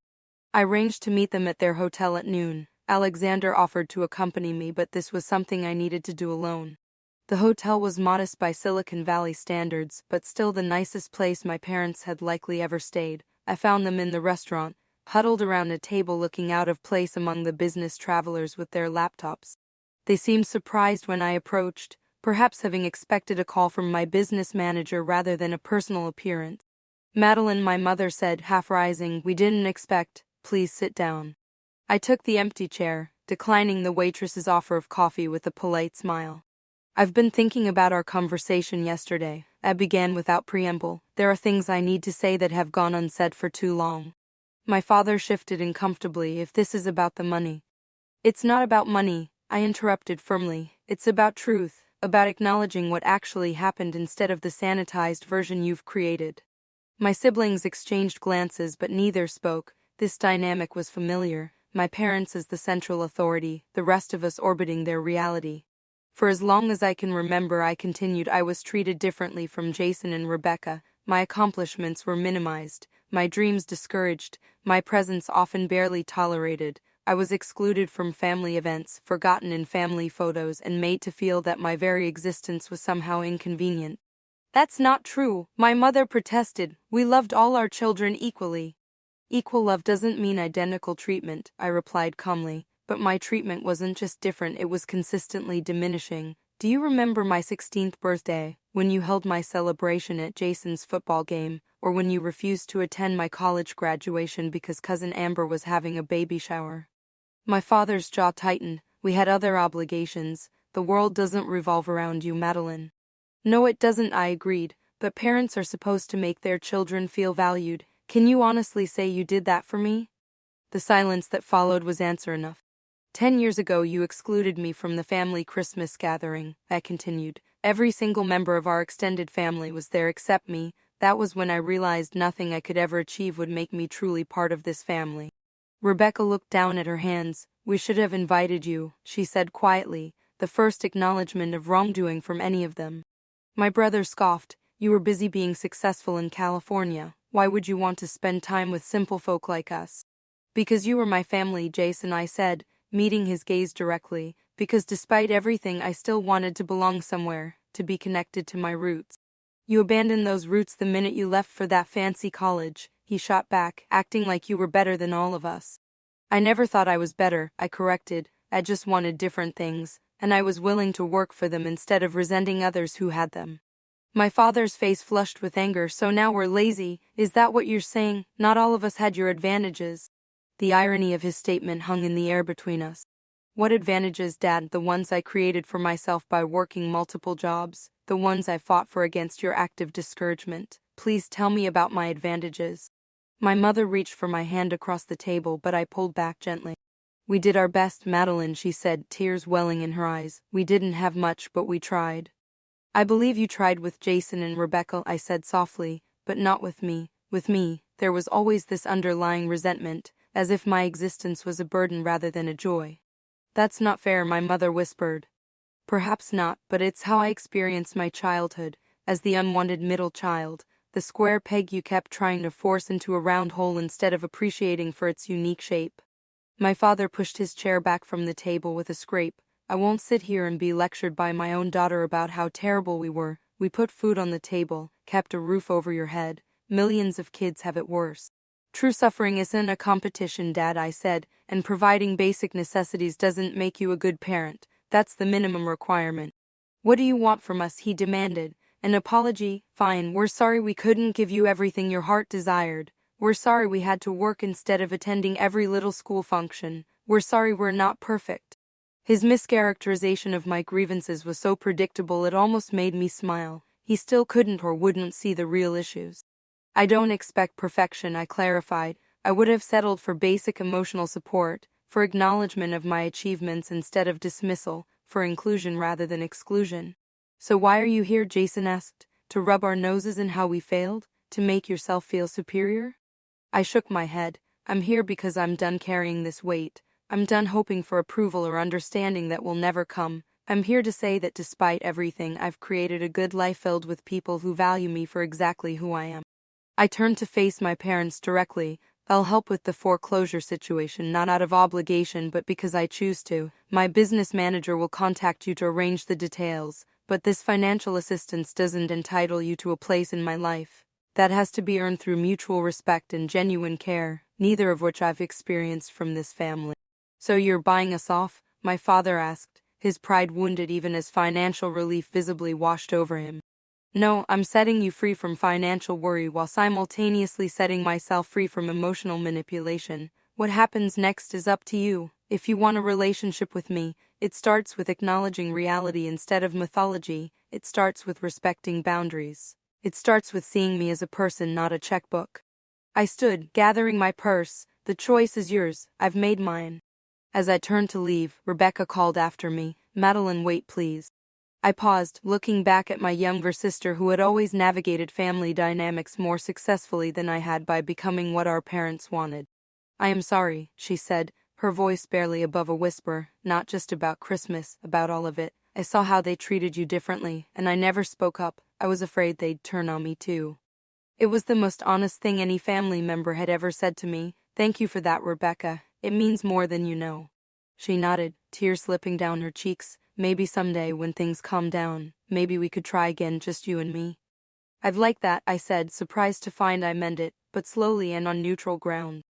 I arranged to meet them at their hotel at noon. Alexander offered to accompany me, but this was something I needed to do alone. The hotel was modest by Silicon Valley standards, but still the nicest place my parents had likely ever stayed. I found them in the restaurant, huddled around a table looking out of place among the business travelers with their laptops. They seemed surprised when I approached, perhaps having expected a call from my business manager rather than a personal appearance. Madeline, my mother said, half rising, we didn't expect. Please sit down. I took the empty chair, declining the waitress's offer of coffee with a polite smile. I've been thinking about our conversation yesterday. I began without preamble. There are things I need to say that have gone unsaid for too long. My father shifted uncomfortably. If this is about the money. It's not about money, I interrupted firmly. It's about truth, about acknowledging what actually happened instead of the sanitized version you've created. My siblings exchanged glances, but neither spoke. This dynamic was familiar. My parents as the central authority, the rest of us orbiting their reality. For as long as I can remember, I continued, I was treated differently from Jason and Rebecca. My accomplishments were minimized, my dreams discouraged, my presence often barely tolerated. I was excluded from family events, forgotten in family photos, and made to feel that my very existence was somehow inconvenient. That's not true, my mother protested. We loved all our children equally. Equal love doesn't mean identical treatment, I replied calmly, but my treatment wasn't just different, it was consistently diminishing. Do you remember my 16th birthday, when you held my celebration at Jason's football game, or when you refused to attend my college graduation because cousin Amber was having a baby shower? My father's jaw tightened. We had other obligations. The world doesn't revolve around you, Madeline. No, it doesn't, I agreed, but parents are supposed to make their children feel valued. Can you honestly say you did that for me? The silence that followed was answer enough. 10 years ago you excluded me from the family Christmas gathering, I continued. Every single member of our extended family was there except me. That was when I realized nothing I could ever achieve would make me truly part of this family. Rebecca looked down at her hands. We should have invited you, she said quietly, the first acknowledgement of wrongdoing from any of them. My brother scoffed. You were busy being successful in California. Why would you want to spend time with simple folk like us? Because you were my family, Jason, I said, meeting his gaze directly. Because despite everything I still wanted to belong somewhere, to be connected to my roots. You abandoned those roots the minute you left for that fancy college, he shot back, acting like you were better than all of us. I never thought I was better, I corrected. I just wanted different things, and I was willing to work for them instead of resenting others who had them. My father's face flushed with anger. So now we're lazy, is that what you're saying? Not all of us had your advantages. The irony of his statement hung in the air between us. What advantages, Dad? The ones I created for myself by working multiple jobs, the ones I fought for against your active discouragement. Please tell me about my advantages. My mother reached for my hand across the table, but I pulled back gently. We did our best, Madeline, she said, tears welling in her eyes. We didn't have much, but we tried. I believe you tried with Jason and Rebecca, I said softly, but not with me. With me, there was always this underlying resentment, as if my existence was a burden rather than a joy. That's not fair, my mother whispered. Perhaps not, but it's how I experienced my childhood, as the unwanted middle child, the square peg you kept trying to force into a round hole instead of appreciating for its unique shape. My father pushed his chair back from the table with a scrape. I won't sit here and be lectured by my own daughter about how terrible we were. We put food on the table, kept a roof over your head. Millions of kids have it worse. True suffering isn't a competition, Dad, I said, and providing basic necessities doesn't make you a good parent. That's the minimum requirement. What do you want from us? He demanded. An apology? Fine, we're sorry we couldn't give you everything your heart desired. We're sorry we had to work instead of attending every little school function. We're sorry we're not perfect. His mischaracterization of my grievances was so predictable it almost made me smile. He still couldn't or wouldn't see the real issues. I don't expect perfection, I clarified. I would have settled for basic emotional support, for acknowledgement of my achievements instead of dismissal, for inclusion rather than exclusion. So why are you here? Jason asked. To rub our noses in how we failed? To make yourself feel superior? I shook my head. I'm here because I'm done carrying this weight. I'm done hoping for approval or understanding that will never come. I'm here to say that despite everything, I've created a good life filled with people who value me for exactly who I am. I turned to face my parents directly. I'll help with the foreclosure situation, not out of obligation but because I choose to. My business manager will contact you to arrange the details, but this financial assistance doesn't entitle you to a place in my life. That has to be earned through mutual respect and genuine care, neither of which I've experienced from this family. So you're buying us off? My father asked, his pride wounded even as financial relief visibly washed over him. No, I'm setting you free from financial worry while simultaneously setting myself free from emotional manipulation. What happens next is up to you. If you want a relationship with me, it starts with acknowledging reality instead of mythology. It starts with respecting boundaries. It starts with seeing me as a person, not a checkbook. I stood, gathering my purse. The choice is yours. I've made mine. As I turned to leave, Rebecca called after me. Madeline, wait please. I paused, looking back at my younger sister who had always navigated family dynamics more successfully than I had by becoming what our parents wanted. I am sorry, she said, her voice barely above a whisper, not just about Christmas, about all of it. I saw how they treated you differently, and I never spoke up. I was afraid they'd turn on me too. It was the most honest thing any family member had ever said to me. Thank you for that, Rebecca. It means more than you know. She nodded, tears slipping down her cheeks. Maybe someday when things calm down, maybe we could try again, just you and me. I'd like that, I said, surprised to find I meant it, but slowly and on neutral ground.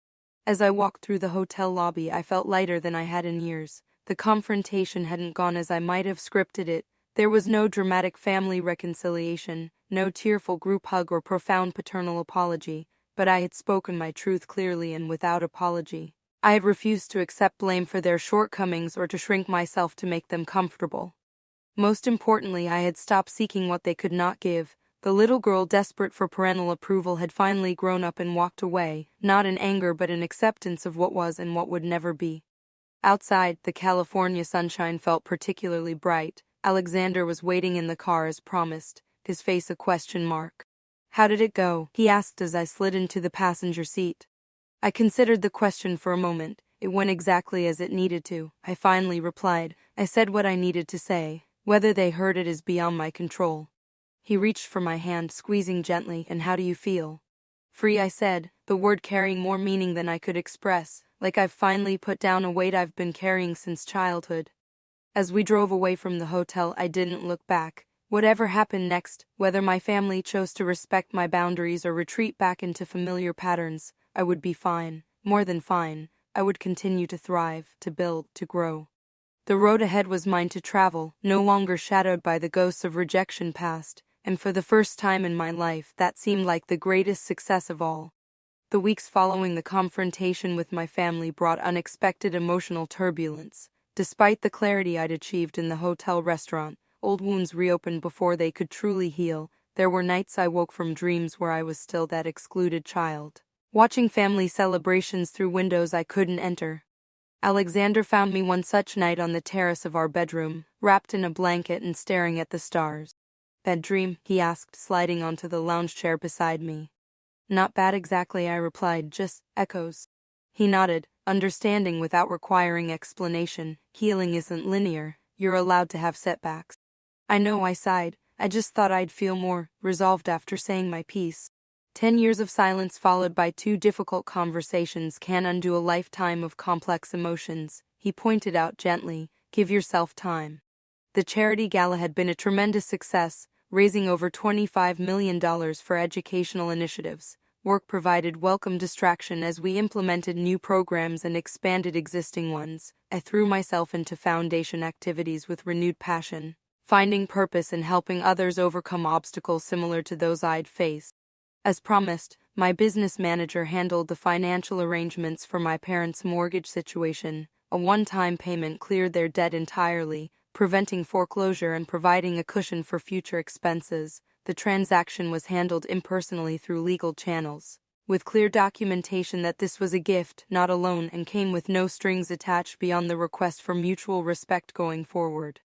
As I walked through the hotel lobby, I felt lighter than I had in years. The confrontation hadn't gone as I might have scripted it. There was no dramatic family reconciliation, no tearful group hug or profound paternal apology, but I had spoken my truth clearly and without apology. I had refused to accept blame for their shortcomings or to shrink myself to make them comfortable. Most importantly, I had stopped seeking what they could not give. The little girl desperate for parental approval had finally grown up and walked away, not in anger but in acceptance of what was and what would never be. Outside, the California sunshine felt particularly bright. Alexander was waiting in the car as promised, his face a question mark. How did it go? He asked as I slid into the passenger seat. I considered the question for a moment. It went exactly as it needed to. I finally replied. I said what I needed to say. Whether they heard it is beyond my control. He reached for my hand, squeezing gently. And how do you feel? Free, I said, the word carrying more meaning than I could express, like I've finally put down a weight I've been carrying since childhood. As we drove away from the hotel, I didn't look back. Whatever happened next, whether my family chose to respect my boundaries or retreat back into familiar patterns, I would be fine, more than fine. I would continue to thrive, to build, to grow. The road ahead was mine to travel, no longer shadowed by the ghosts of rejection past, and for the first time in my life that seemed like the greatest success of all. The weeks following the confrontation with my family brought unexpected emotional turbulence. Despite the clarity I'd achieved in the hotel restaurant, old wounds reopened before they could truly heal. There were nights I woke from dreams where I was still that excluded child, watching family celebrations through windows I couldn't enter. Alexander found me one such night on the terrace of our bedroom, wrapped in a blanket and staring at the stars. Bad dream? He asked, sliding onto the lounge chair beside me. Not bad exactly, I replied, just echoes. He nodded, understanding without requiring explanation. Healing isn't linear, you're allowed to have setbacks. I know, I sighed. I just thought I'd feel more resolved after saying my piece. 10 years of silence followed by 2 difficult conversations can undo a lifetime of complex emotions, he pointed out gently. Give yourself time. The charity gala had been a tremendous success, raising over $25 million for educational initiatives. Work provided welcome distraction as we implemented new programs and expanded existing ones. I threw myself into foundation activities with renewed passion, finding purpose in helping others overcome obstacles similar to those I'd faced. As promised, my business manager handled the financial arrangements for my parents' mortgage situation. A one-time payment cleared their debt entirely, preventing foreclosure and providing a cushion for future expenses. The transaction was handled impersonally through legal channels, with clear documentation that this was a gift, not a loan, and came with no strings attached beyond the request for mutual respect going forward.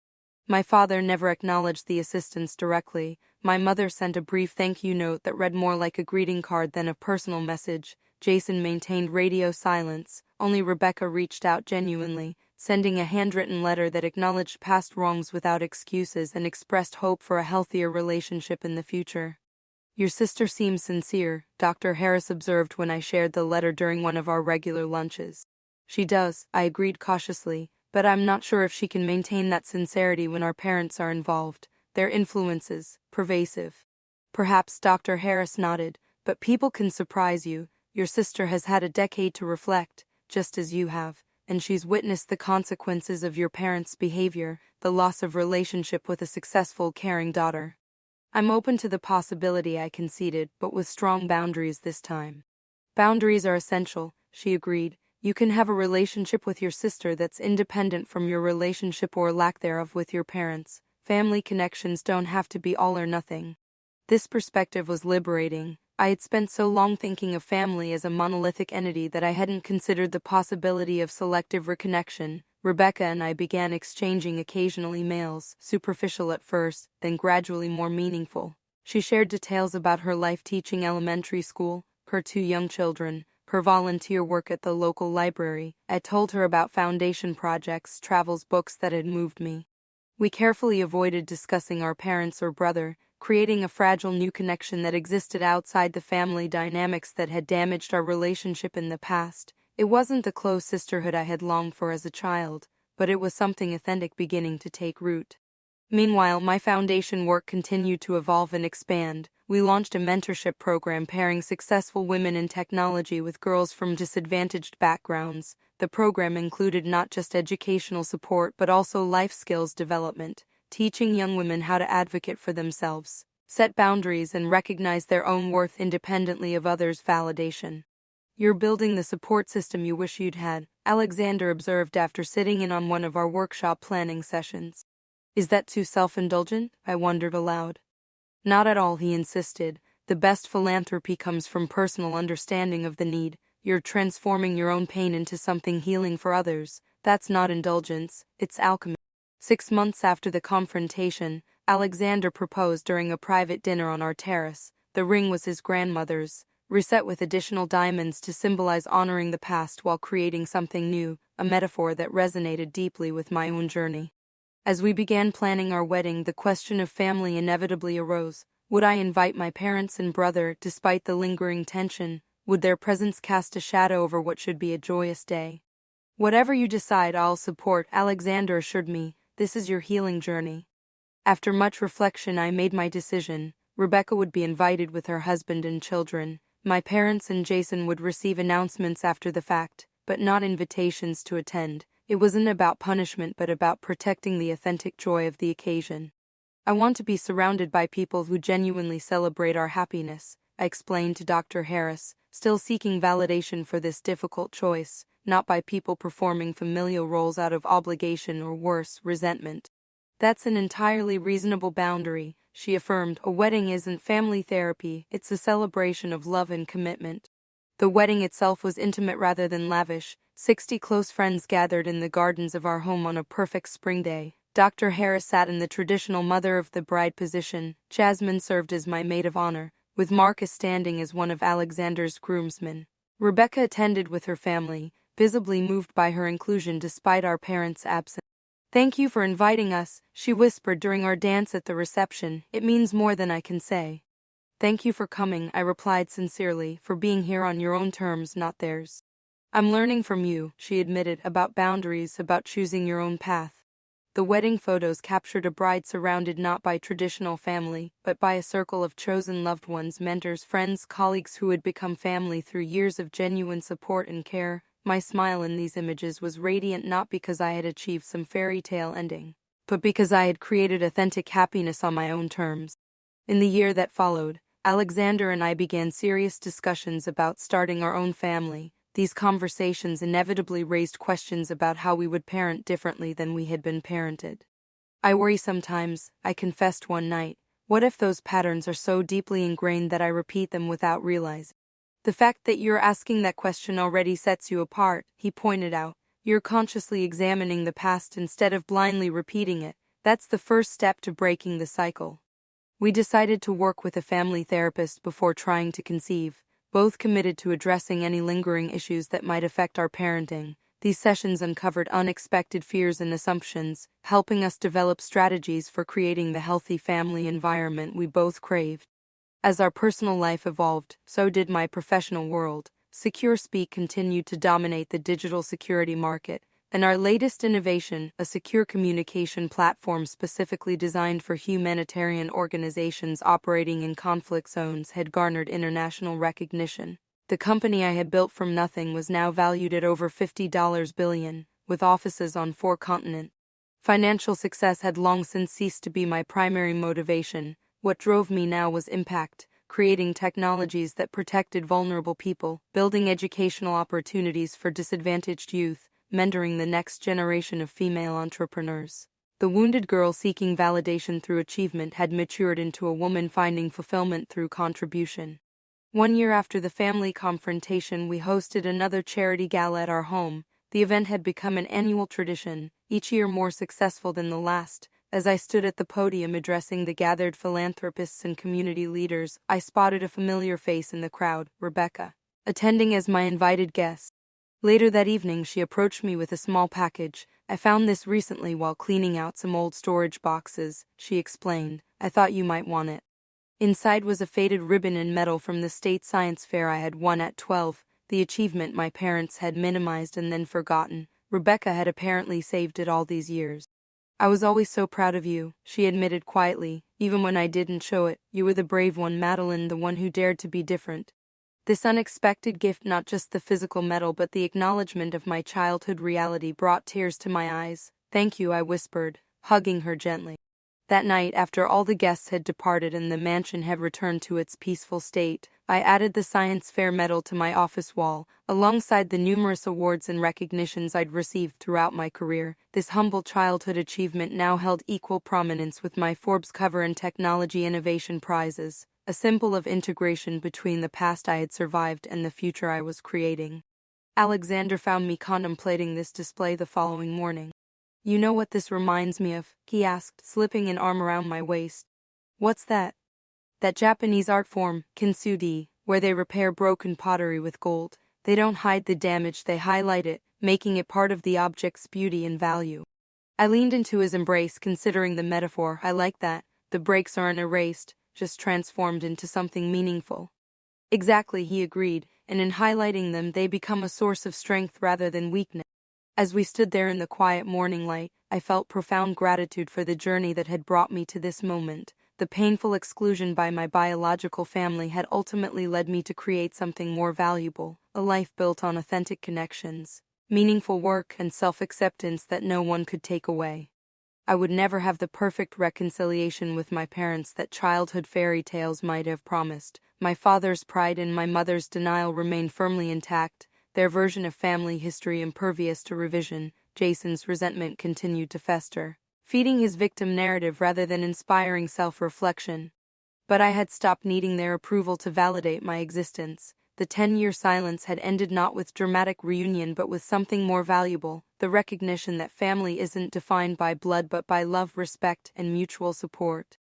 My father never acknowledged the assistance directly. My mother sent a brief thank you note that read more like a greeting card than a personal message. Jason maintained radio silence. Only Rebecca reached out genuinely, sending a handwritten letter that acknowledged past wrongs without excuses and expressed hope for a healthier relationship in the future. Your sister seems sincere, Dr. Harris observed when I shared the letter during one of our regular lunches. She does, I agreed cautiously, but I'm not sure if she can maintain that sincerity when our parents are involved. Their influence is pervasive. Perhaps, Dr. Harris nodded, but people can surprise you. Your sister has had a decade to reflect, just as you have, and she's witnessed the consequences of your parents' behavior, the loss of relationship with a successful, caring daughter. I'm open to the possibility, I conceded, but with strong boundaries this time. Boundaries are essential, she agreed. You can have a relationship with your sister that's independent from your relationship or lack thereof with your parents. Family connections don't have to be all or nothing. This perspective was liberating. I had spent so long thinking of family as a monolithic entity that I hadn't considered the possibility of selective reconnection. Rebecca and I began exchanging occasional emails, superficial at first, then gradually more meaningful. She shared details about her life teaching elementary school, her 2 young children, her volunteer work at the local library. I told her about foundation projects, travels, books that had moved me. We carefully avoided discussing our parents or brother, creating a fragile new connection that existed outside the family dynamics that had damaged our relationship in the past. It wasn't the close sisterhood I had longed for as a child, but it was something authentic beginning to take root. Meanwhile, my foundation work continued to evolve and expand. We launched a mentorship program pairing successful women in technology with girls from disadvantaged backgrounds. The program included not just educational support but also life skills development, teaching young women how to advocate for themselves, set boundaries, and recognize their own worth independently of others' validation. You're building the support system you wish you'd had, Alexander observed after sitting in on one of our workshop planning sessions. Is that too self-indulgent? I wondered aloud. Not at all, he insisted. The best philanthropy comes from personal understanding of the need. You're transforming your own pain into something healing for others. That's not indulgence, it's alchemy. 6 months after the confrontation, Alexander proposed during a private dinner on our terrace. The ring was his grandmother's, reset with additional diamonds to symbolize honoring the past while creating something new, a metaphor that resonated deeply with my own journey. As we began planning our wedding, the question of family inevitably arose. Would I invite my parents and brother, despite the lingering tension? Would their presence cast a shadow over what should be a joyous day? Whatever you decide, I'll support, Alexander assured me. This is your healing journey. After much reflection, I made my decision. Rebecca would be invited with her husband and children. My parents and Jason would receive announcements after the fact, but not invitations to attend. It wasn't about punishment but about protecting the authentic joy of the occasion. I want to be surrounded by people who genuinely celebrate our happiness, I explained to Dr. Harris, still seeking validation for this difficult choice, not by people performing familial roles out of obligation or worse, resentment. That's an entirely reasonable boundary, she affirmed. A wedding isn't family therapy, it's a celebration of love and commitment. The wedding itself was intimate rather than lavish. 60 close friends gathered in the gardens of our home on a perfect spring day. Dr. Harris sat in the traditional mother of the bride position. Jasmine served as my maid of honor, with Marcus standing as one of Alexander's groomsmen. Rebecca attended with her family, visibly moved by her inclusion despite our parents' absence. Thank you for inviting us, she whispered during our dance at the reception. It means more than I can say. "Thank you for coming," I replied sincerely, "for being here on your own terms, not theirs." "I'm learning from you," she admitted, "about boundaries, about choosing your own path." The wedding photos captured a bride surrounded not by traditional family, but by a circle of chosen loved ones, mentors, friends, colleagues who had become family through years of genuine support and care. My smile in these images was radiant, not because I had achieved some fairy tale ending, but because I had created authentic happiness on my own terms. In the year that followed, Alexander and I began serious discussions about starting our own family. These conversations inevitably raised questions about how we would parent differently than we had been parented. "I worry sometimes," I confessed one night. "What if those patterns are so deeply ingrained that I repeat them without realizing?" "The fact that you're asking that question already sets you apart," he pointed out. "You're consciously examining the past instead of blindly repeating it. That's the first step to breaking the cycle." We decided to work with a family therapist before trying to conceive, both committed to addressing any lingering issues that might affect our parenting. These sessions uncovered unexpected fears and assumptions, helping us develop strategies for creating the healthy family environment we both craved. As our personal life evolved, so did my professional world. SecureSpeak continued to dominate the digital security market, and our latest innovation, a secure communication platform specifically designed for humanitarian organizations operating in conflict zones, had garnered international recognition. The company I had built from nothing was now valued at over $50 billion, with offices on 4 continents. Financial success had long since ceased to be my primary motivation. What drove me now was impact, creating technologies that protected vulnerable people, building educational opportunities for disadvantaged youth, mentoring the next generation of female entrepreneurs. The wounded girl seeking validation through achievement had matured into a woman finding fulfillment through contribution. One year after the family confrontation, we hosted another charity gala at our home. The event had become an annual tradition, each year more successful than the last. As I stood at the podium addressing the gathered philanthropists and community leaders, I spotted a familiar face in the crowd, Rebecca, attending as my invited guest. Later that evening, she approached me with a small package. "I found this recently while cleaning out some old storage boxes," she explained. "I thought you might want it." Inside was a faded ribbon and medal from the state science fair I had won at 12, the achievement my parents had minimized and then forgotten. Rebecca had apparently saved it all these years. "I was always so proud of you," she admitted quietly, "even when I didn't show it. You were the brave one, Madeline, the one who dared to be different." This unexpected gift, not just the physical medal but the acknowledgement of my childhood reality, brought tears to my eyes. "Thank you," I whispered, hugging her gently. That night, after all the guests had departed and the mansion had returned to its peaceful state, I added the science fair medal to my office wall, alongside the numerous awards and recognitions I'd received throughout my career. This humble childhood achievement now held equal prominence with my Forbes cover and technology innovation prizes, a symbol of integration between the past I had survived and the future I was creating. Alexander found me contemplating this display the following morning. "You know what this reminds me of?" he asked, slipping an arm around my waist. "What's that?" "That Japanese art form, kintsugi, where they repair broken pottery with gold. They don't hide the damage, they highlight it, making it part of the object's beauty and value." I leaned into his embrace, considering the metaphor. "I like that. The breaks aren't erased, just transformed into something meaningful." "Exactly," he agreed, "and in highlighting them they become a source of strength rather than weakness." As we stood there in the quiet morning light, I felt profound gratitude for the journey that had brought me to this moment. The painful exclusion by my biological family had ultimately led me to create something more valuable, a life built on authentic connections, meaningful work, and self-acceptance that no one could take away. I would never have the perfect reconciliation with my parents that childhood fairy tales might have promised. My father's pride and my mother's denial remained firmly intact, their version of family history impervious to revision. Jason's resentment continued to fester, feeding his victim narrative rather than inspiring self-reflection. But I had stopped needing their approval to validate my existence. The 10-year silence had ended not with dramatic reunion but with something more valuable, the recognition that family isn't defined by blood but by love, respect, and mutual support.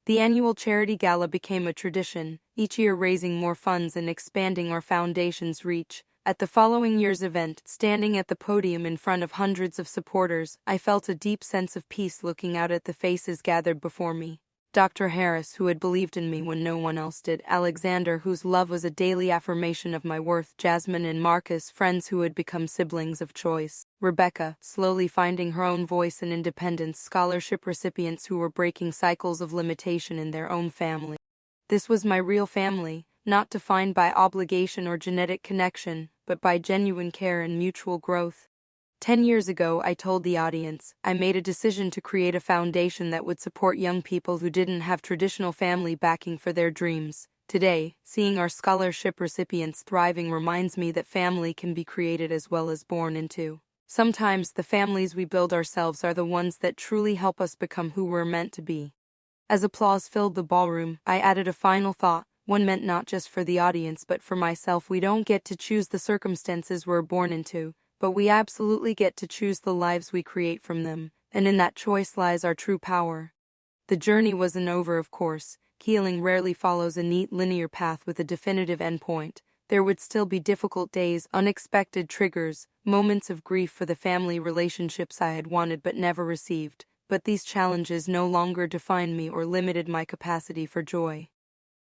The annual charity gala became a tradition, each year raising more funds and expanding our foundation's reach. At the following year's event, standing at the podium in front of hundreds of supporters, I felt a deep sense of peace looking out at the faces gathered before me. Dr. Harris, who had believed in me when no one else did, Alexander, whose love was a daily affirmation of my worth, Jasmine and Marcus, friends who had become siblings of choice, Rebecca, slowly finding her own voice and independence, scholarship recipients who were breaking cycles of limitation in their own family. This was my real family, not defined by obligation or genetic connection, but by genuine care and mutual growth. 10 years ago, I told the audience, I made a decision to create a foundation that would support young people who didn't have traditional family backing for their dreams. Today, seeing our scholarship recipients thriving reminds me that family can be created as well as born into. Sometimes the families we build ourselves are the ones that truly help us become who we're meant to be. As applause filled the ballroom, I added a final thought, one meant not just for the audience but for myself. We don't get to choose the circumstances we're born into, but we absolutely get to choose the lives we create from them, and in that choice lies our true power. The journey wasn't over, of course. Healing rarely follows a neat linear path with a definitive endpoint. There would still be difficult days, unexpected triggers, moments of grief for the family relationships I had wanted but never received, but these challenges no longer defined me or limited my capacity for joy.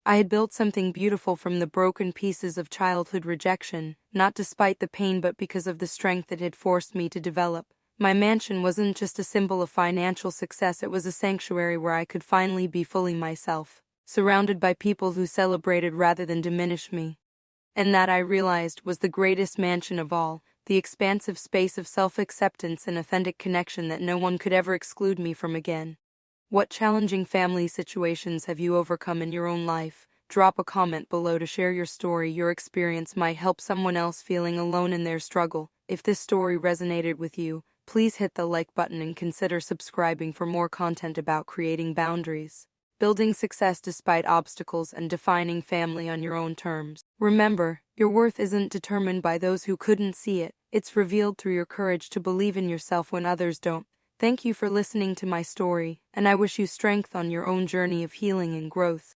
I had built something beautiful from the broken pieces of childhood rejection, not despite the pain but because of the strength it had forced me to develop. My mansion wasn't just a symbol of financial success, it was a sanctuary where I could finally be fully myself, surrounded by people who celebrated rather than diminished me. And that, I realized, was the greatest mansion of all, the expansive space of self-acceptance and authentic connection that no one could ever exclude me from again. What challenging family situations have you overcome in your own life? Drop a comment below to share your story. Your experience might help someone else feeling alone in their struggle. If this story resonated with you, please hit the like button and consider subscribing for more content about creating boundaries, building success despite obstacles, and defining family on your own terms. Remember, your worth isn't determined by those who couldn't see it. It's revealed through your courage to believe in yourself when others don't. Thank you for listening to my story, and I wish you strength on your own journey of healing and growth.